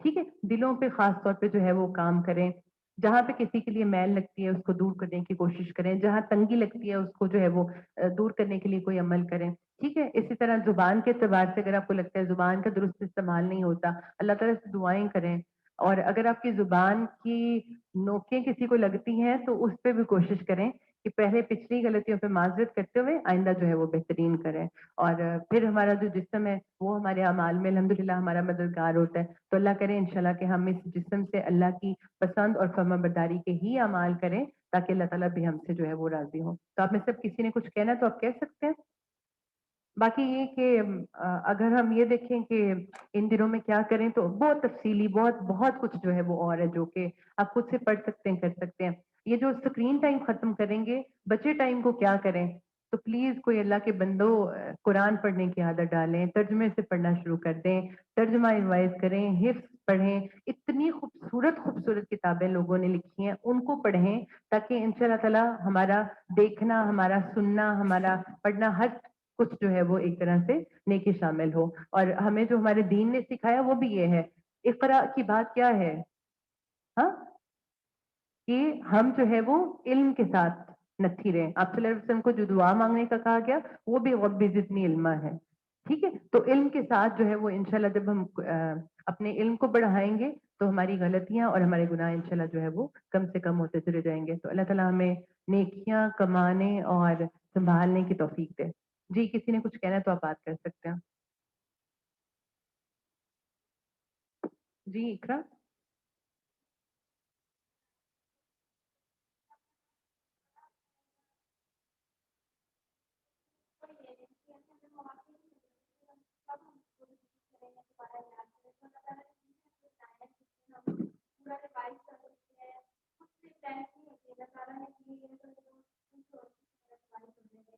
ٹھیک ہے، دلوں پہ خاص طور پہ جو ہے وہ کام کریں. جہاں پہ کسی کے لیے میل لگتی ہے اس کو دور کرنے کی کوشش کریں، جہاں تنگی لگتی ہے اس کو جو ہے وہ دور کرنے کے لیے کوئی عمل کریں. ٹھیک ہے، اسی طرح زبان کے اعتبار سے اگر آپ کو لگتا ہے زبان کا درست استعمال نہیں ہوتا، اللہ تعالیٰ سے دعائیں کریں. اور اگر آپ کی زبان کی نوکیں کسی کو لگتی ہیں تو اس پہ بھی کوشش کریں کہ پہلے پچھلی غلطیوں پہ معذرت کرتے ہوئے آئندہ جو ہے وہ بہترین کریں. اور پھر ہمارا جو جسم ہے وہ ہمارے اعمال میں الحمدللہ ہمارا مددگار ہوتا ہے. تو اللہ کرے انشاءاللہ کہ ہم اس جسم سے اللہ کی پسند اور فرما برداری کے ہی اعمال کریں تاکہ اللہ تعالیٰ بھی ہم سے جو ہے وہ راضی ہو. تو آپ میں سب کسی نے کچھ کہنا تو آپ کہہ سکتے ہیں. باقی یہ کہ اگر ہم یہ دیکھیں کہ ان دنوں میں کیا کریں تو بہت تفصیلی بہت بہت کچھ جو ہے وہ اور ہے جو کہ آپ خود سے پڑھ سکتے ہیں، کر سکتے ہیں. یہ جو اسکرین ٹائم ختم کریں گے، بچے ٹائم کو کیا کریں؟ تو پلیز کوئی اللہ کے بندو قرآن پڑھنے کی عادت ڈالیں، ترجمے سے پڑھنا شروع کر دیں، ترجمہ ریوائز کریں، حفظ پڑھیں. اتنی خوبصورت خوبصورت کتابیں لوگوں نے لکھی ہیں، ان کو پڑھیں تاکہ ان شاء اللہ تعالیٰ ہمارا دیکھنا، ہمارا سننا، ہمارا پڑھنا ہر کچھ جو ہے وہ ایک طرح سے نیکی شامل ہو. اور ہمیں جو ہمارے دین نے سکھایا وہ بھی یہ ہے. اقرا کی بات کیا ہے؟ ہاں، کہ ہم جو ہے وہ علم کے ساتھ نتھی رہیں. آپ صلی اللہ علیہ وسلم کو جو دعا مانگنے کا کہا گیا وہ بھی رب زدنی علما ہے. ٹھیک ہے، تو علم کے ساتھ جو ہے وہ انشاءاللہ جب ہم اپنے علم کو بڑھائیں گے تو ہماری غلطیاں اور ہمارے گناہ انشاءاللہ جو ہے وہ کم سے کم ہوتے چلے جائیں گے. تو اللہ تعالیٰ ہمیں نیکیاں کمانے اور سنبھالنے کی توفیق دے. جی کسی نے کچھ کہنا ہے تو آپ بات کر سکتے ہیں. جی اقرا.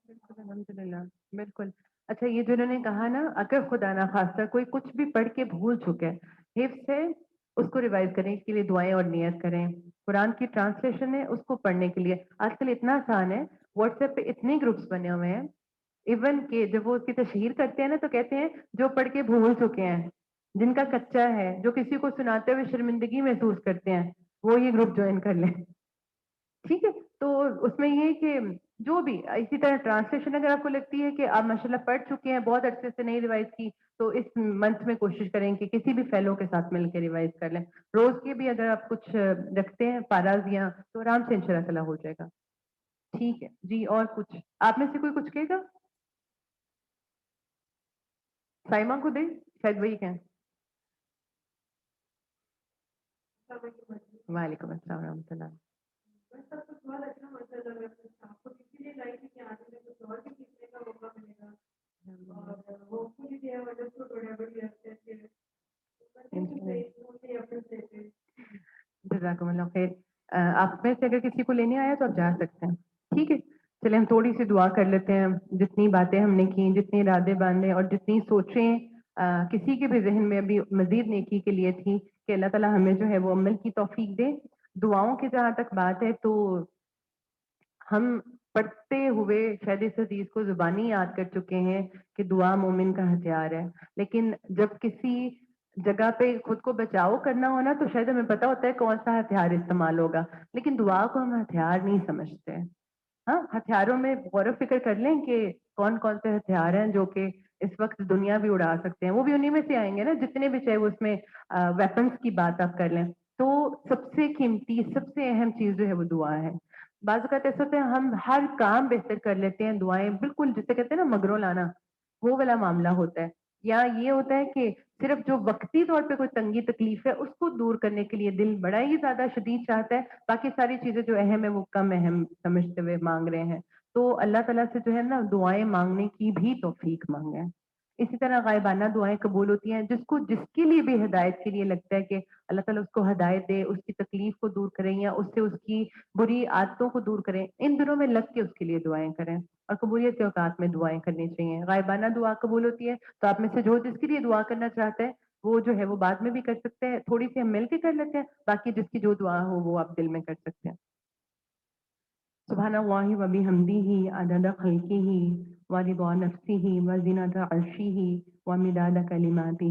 بالکل الحمدللہ، بالکل. اچھا یہ جو انہوں نے کہا نا اگر خدا نہ خواستہ کوئی کچھ بھی پڑھ کے بھول چکے، حفظ ہے اس کو ریوائز کریں، اس کے لیے دعائیں اور نیت کریں. قرآن کی ٹرانسلیشن ہے اس کو پڑھنے کے لیے آج کل اتنا آسان ہے، واٹس ایپ پہ اتنے گروپس بنے ہوئے ہیں، ایون کہ جب وہ اس کی تشہیر کرتے ہیں نا تو کہتے ہیں جو پڑھ کے بھول چکے ہیں، جن کا کچا ہے، جو کسی کو سناتے ہوئے شرمندگی محسوس کرتے ہیں، وہ یہ گروپ جوائن کر لیں. ٹھیک ہے، تو اس میں یہ کہ جو بھی اسی طرح ٹرانسلیشن اگر آپ کو لگتی ہے کہ آپ ماشاء اللہ پڑھ چکے ہیں، بہت عرصے سے نہیں ریوائز کی، تو اس منتھ میں کوشش کریں کہ کسی بھی فیلو کے ساتھ مل کے ریوائز کر لیں. روز کے بھی اگر آپ کچھ رکھتے ہیں پاراز تو آرام سے انشاءاللہ تعالیٰ ہو جائے گا. ٹھیک ہے جی، اور کچھ آپ میں سے کوئی کچھ کہے گا؟ سائمہ کو دیں، شاید وہی کہیں. وعلیکم السلام ورحمۃ اللہ. جزاکم اللہ خیر. آپ میں سے اگر کسی کو لینے آیا تو آپ جا سکتے ہیں. ٹھیک ہے، چلیں ہم تھوڑی سی دعا کر لیتے ہیں. جتنی باتیں ہم نے کی، جتنے ارادے باندھے اور جتنی سوچیں کسی کے بھی ذہن میں ابھی مزید نیکی کے لیے تھی کہ اللہ تعالیٰ ہمیں جو ہے وہ عمل کی توفیق دے. دعاؤں کی جہاں تک بات ہے تو ہم پڑھتے ہوئے شاید اس حدیث کو زبانی یاد کر چکے ہیں کہ دعا مومن کا ہتھیار ہے، لیکن جب کسی جگہ پہ خود کو بچاؤ کرنا ہونا تو شاید ہمیں پتا ہوتا ہے کون سا ہتھیار استعمال ہوگا، لیکن دعا کو ہم ہتھیار نہیں سمجھتے. ہاں، ہتھیاروں میں غور و فکر کر لیں کہ کون کون سے ہتھیار ہیں جو کہ اس وقت دنیا بھی اڑا سکتے ہیں، وہ بھی انہی میں سے آئیں گے نا جتنے بھی، چاہے وہ اس میں ویپنس کی بات آپ کر لیں. تو سب سے قیمتی، سب سے اہم چیز جو ہے وہ دعا ہے. بعض اوقات ایسا ہوتا ہے ہم ہر کام بہتر کر لیتے ہیں، دعائیں بالکل جسے کہتے ہیں نا مگروں لانا، وہ والا معاملہ ہوتا ہے. یا یہ ہوتا ہے کہ صرف جو وقتی طور پہ کوئی تنگی تکلیف ہے اس کو دور کرنے کے لیے دل بڑا ہی زیادہ شدید چاہتا ہے، باقی ساری چیزیں جو اہم ہے وہ کم اہم سمجھتے ہوئے مانگ رہے ہیں. تو اللہ تعالیٰ سے جو ہے نا دعائیں مانگنے کی بھی توفیق مانگیں. اسی طرح غائبانہ دعائیں قبول ہوتی ہیں جس کے لیے بھی ہدایت کے لیے لگتا ہے کہ اللہ تعالیٰ اس کو ہدایت دے، اس کی تکلیف کو دور کریں یا اس سے اس کی بری عادتوں کو دور کریں. ان دنوں میں لگ کے اس کے لیے دعائیں کریں اور قبولیت کے اوقات میں دعائیں کرنی چاہیے. غائبانہ دعا قبول ہوتی ہے تو آپ میں سے جو جس کے لیے دعا کرنا چاہتے ہیں وہ جو ہے وہ بعد میں بھی کر سکتے ہیں، تھوڑی سی ہم مل کے کر لیتے ہیں، باقی جس کی جو دعا ہو وہ آپ دل میں کر سکتے ہیں. سبحان اللہ و بحمدہ عدد خلقہ ورضا نفسہ وزنۃ عرشہ ومداد کلماتہ.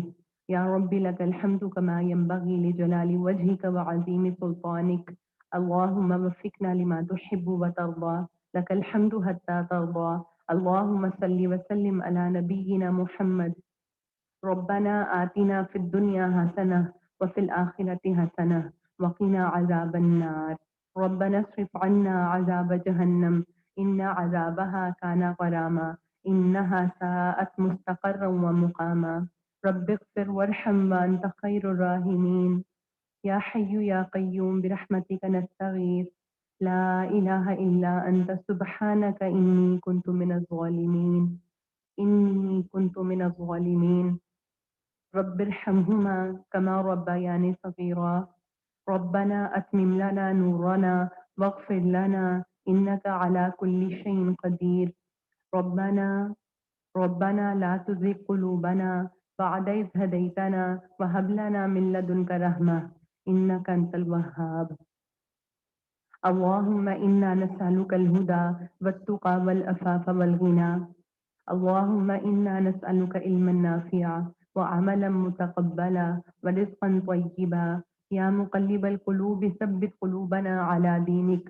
یا رب لك الحمد كما ينبغي لجلال وجهك وعظيم سلطانك. اللهم وفقنا لما تحب وترضى، لك الحمد حتى ترضى. اللهم صل وسلم على نبينا محمد. ربنا آتنا في الدنيا حسنة وفي الآخرة حسنة وقنا عذاب النار. ربنا اصرف عنا عذاب جهنم إن عذابها كان غراما إنها ساءت مستقرا ومقاما. رب اغفر وارحم وأنت خير الراحمين. يا حي يا قيوم برحمتك نستغيث. لا إله إلا أنت سبحانك إني كنت من الظالمين. إني كنت من الظالمين. رب ارحمهما كما ربياني صغيرا. ربنا أتمم لنا نورنا واغفر لنا إنك على كل شيء قدير. ربنا لا تزغ قلوبنا بعد إذ هديتنا وهب لنا من لدنك رحمة إنك أنت الوهاب. اللهم إنا نسألك الهدى والتقى والعفاف والغنى. اللهم إنا نسألك علما نافعا وعملا متقبلا ورزقا طيبا. يا مقلب القلوب ثبت قلوبنا على دينك.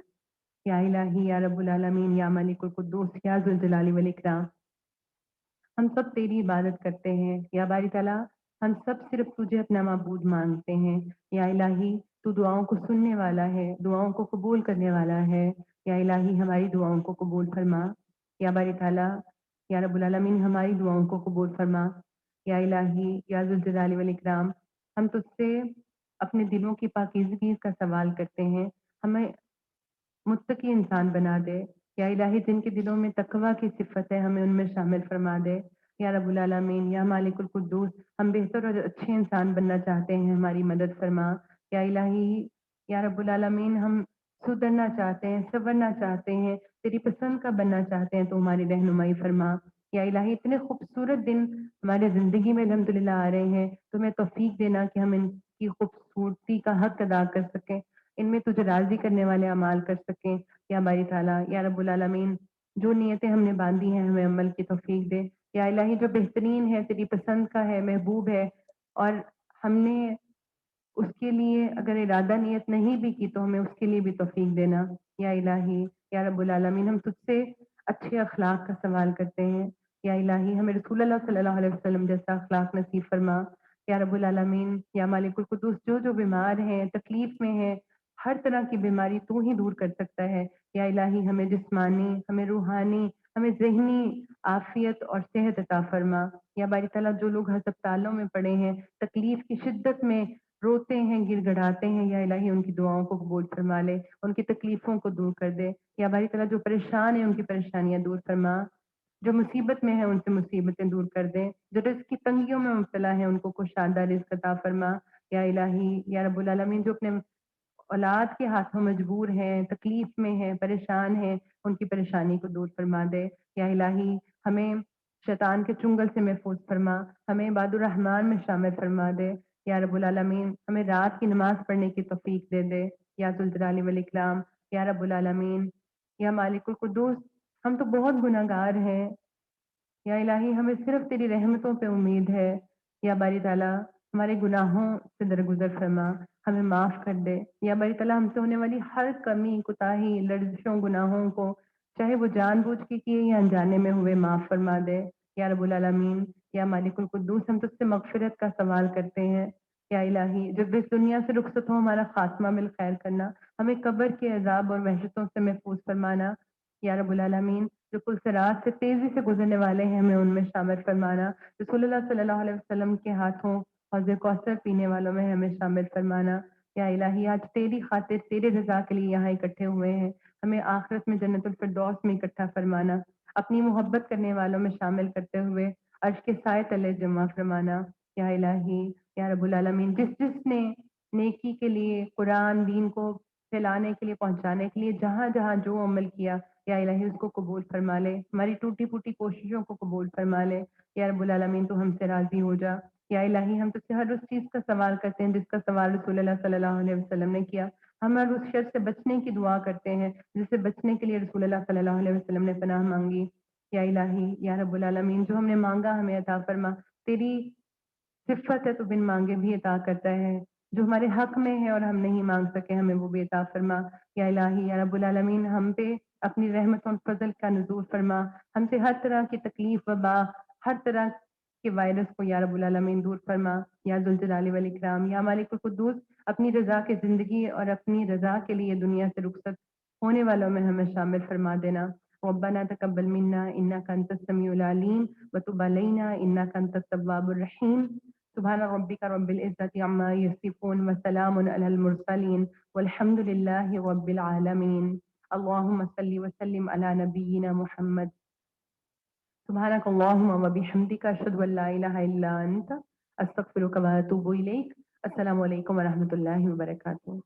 یا الہی یا رب العالمین یا مالک القدوس یا ذوالجلال والاکرام، ہم سب تیری عبادت کرتے ہیں یا باری تعالیٰ، ہم سب صرف تجھے اپنا معبود مانگتے ہیں. یا الہی تو دعاؤں کو سننے والا ہے، دعاؤں کو قبول کرنے والا ہے. یا الہی ہماری دعاؤں کو قبول فرما. یا باری تعالیٰ یا رب العالمین ہماری دعاؤں کو قبول فرما. یا الہی یا ذوالجلال والاکرام، ہم تجھ سے اپنے دلوں کی پاکیزگی کا سوال کرتے ہیں، ہمیں متقی انسان بنا دے. یا الہی جن کے دلوں میں تقوی کی صفت ہے ہمیں ان میں شامل فرما دے. یا رب العالمین یا مالک القدوس، ہم بہتر اور اچھے انسان بننا چاہتے ہیں، ہماری مدد فرما. یا الہی یا رب العالمین ہم سدھرنا چاہتے ہیں، سنورنا چاہتے ہیں، تیری پسند کا بننا چاہتے ہیں تو ہماری رہنمائی فرما. یا الہی اتنے خوبصورت دن ہمارے زندگی میں الحمدللہ آ رہے ہیں، تو ہمیں توفیق دینا کہ ہم ان کی خوبصورتی کا حق ادا کر سکیں. ان میں تجھے راضی کرنے والے اعمال کر سکیں یا باری تعالیٰ یا رب العالمین جو نیتیں ہم نے باندھی ہیں ہمیں عمل کی توفیق دے یا الہی جو بہترین ہے تیری پسند کا ہے محبوب ہے اور ہم نے اس کے لیے اگر ارادہ نیت نہیں بھی کی تو ہمیں اس کے لیے بھی توفیق دینا یا الہی یا رب العالمین ہم تجھ سے اچھے اخلاق کا سوال کرتے ہیں یا الہی ہمیں رسول اللہ صلی اللہ علیہ وسلم جیسا اخلاق نصیب فرما یا رب العالمین یا مالک القدوس جو بیمار ہیں تکلیف میں ہیں ہر طرح کی بیماری تو ہی دور کر سکتا ہے یا الہی ہمیں جسمانی ہمیں روحانی ہمیں ذہنی عافیت اور صحت عطا فرما یا باری تعالیٰ جو لوگ ہسپتالوں میں پڑے ہیں تکلیف کی شدت میں روتے ہیں گر گڑاتے ہیں یا الہی ان کی دعاؤں کو قبول فرما لے ان کی تکلیفوں کو دور کر دے یا باری تعالیٰ جو پریشان ہیں ان کی پریشانیاں دور فرما جو مصیبت میں ہیں ان سے مصیبتیں دور کر دیں جو رزق کی تنگیوں میں مبتلا ہیں ان کو کشادہ رزق عطا فرما یا الہی یا رب العالمین جو اپنے اولاد کے ہاتھوں مجبور ہیں تکلیف میں ہیں پریشان ہیں ان کی پریشانی کو دور فرما دے یا الہی ہمیں شیطان کے چنگل سے محفوظ فرما ہمیں عباد الرحمن میں شامل فرما دے یا رب العالمین ہمیں رات کی نماز پڑھنے کی توفیق دے دے یا ذوالجلال والاکرام یا رب العالمین یا مالک القدوس ہم تو بہت گناہ گار ہیں یا الہی ہمیں صرف تیری رحمتوں پہ امید ہے یا باری تعالیٰ ہمارے گناہوں سے درگزر فرما ہمیں معاف کر دے یا باری تعالیٰ ہم سے ہونے والی ہر کمی کوتاہی لرزشوں گناہوں کو چاہے وہ جان بوجھ کے کیے یا انجانے میں ہوئے معاف فرما دے یا رب العالمین یا مالک القدوس ہم تجھ سے مغفرت کا سوال کرتے ہیں یا الہی جب اس دنیا سے رخصت ہو ہمارا خاتمہ بالخیر کرنا ہمیں قبر کے عذاب اور وحشتوں سے محفوظ فرمانا یا رب العالمین جو پل صراط سے تیزی سے گزرنے والے ہیں ہمیں ان میں شامل فرمانا رسول اللہ صلی اللہ علیہ وسلم کے ہاتھوں حوض کوثر پینے والوں میں ہمیں شامل فرمانا یا الہی آج تیری خاطر تیرے رضا کے لیے یہاں اکٹھے ہوئے ہیں ہمیں آخرت میں جنت الفردوس میں اکٹھا فرمانا اپنی محبت کرنے والوں میں شامل کرتے ہوئے عرش کے سائے تلے جمع فرمانا یا الہی یا رب العالمین جس نے نیکی کے لیے قرآن دین کو پھیلانے کے لیے پہنچانے کے لیے جہاں جہاں جو عمل کیا یا الہی اس کو قبول فرما لے ہماری ٹوٹی پھوٹی کوششوں کو قبول فرما لے یا رب العالمین تو ہم سے راضی ہو جا یا الہی ہم تجھ سے ہر اس چیز کا سوال کرتے ہیں جس کا سوال رسول اللہ صلی اللہ علیہ وسلم نے کیا ہم ہر اس شر سے بچنے کی دعا کرتے ہیں جس سے بچنے کے لیے رسول اللہ صلی اللہ علیہ وسلم نے پناہ مانگی یا الہی یا رب العالمین جو ہم نے مانگا ہمیں عطا فرما تیری صفت ہے تو بن مانگے بھی عطا کرتا ہے جو ہمارے حق میں ہے اور ہم نہیں مانگ سکے ہمیں وہ بھی عطا فرما یا الہی یا رب العالمین ہم پہ اپنی رحمت اور فضل کا نزول فرما ہم سے ہر طرح کی تکلیف وبا ہر طرح کے وائرس کو یا رب العالمین دور فرما یا ذوالجلال والاکرام یا مالک القدوس اپنی رضا کی زندگی اور اپنی رضا کے لیے دنیا سے رخصت ہونے والوں میں ہمیں شامل فرما دینا ربنا تقبل منا انك انت السميع العليم وتب علينا انك انت التواب الرحيم سبحان ربك رب العزة عما يصفون وسلام على المرسلين والحمد لله رب العالمين اللهم صل وسلم على نبينا محمد سبحانك اللهم وبحمدك اشهد ان لا اله الا انت استغفرك واتوب اليك السلام علیکم ورحمۃ اللہ وبرکاتہ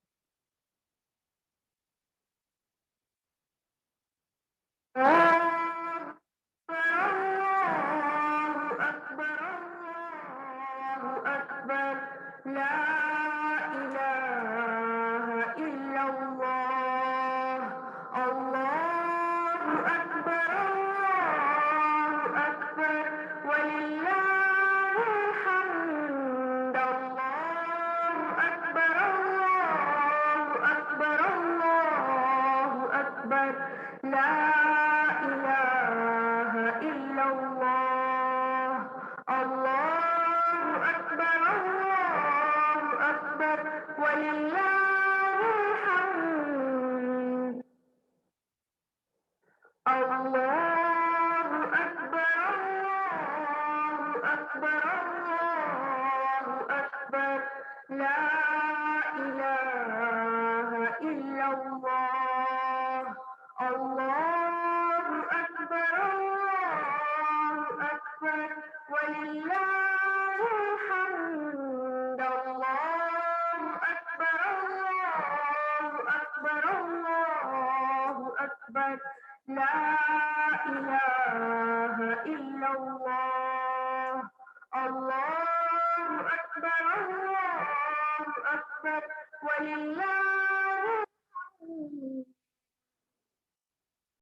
الله أكبر ولله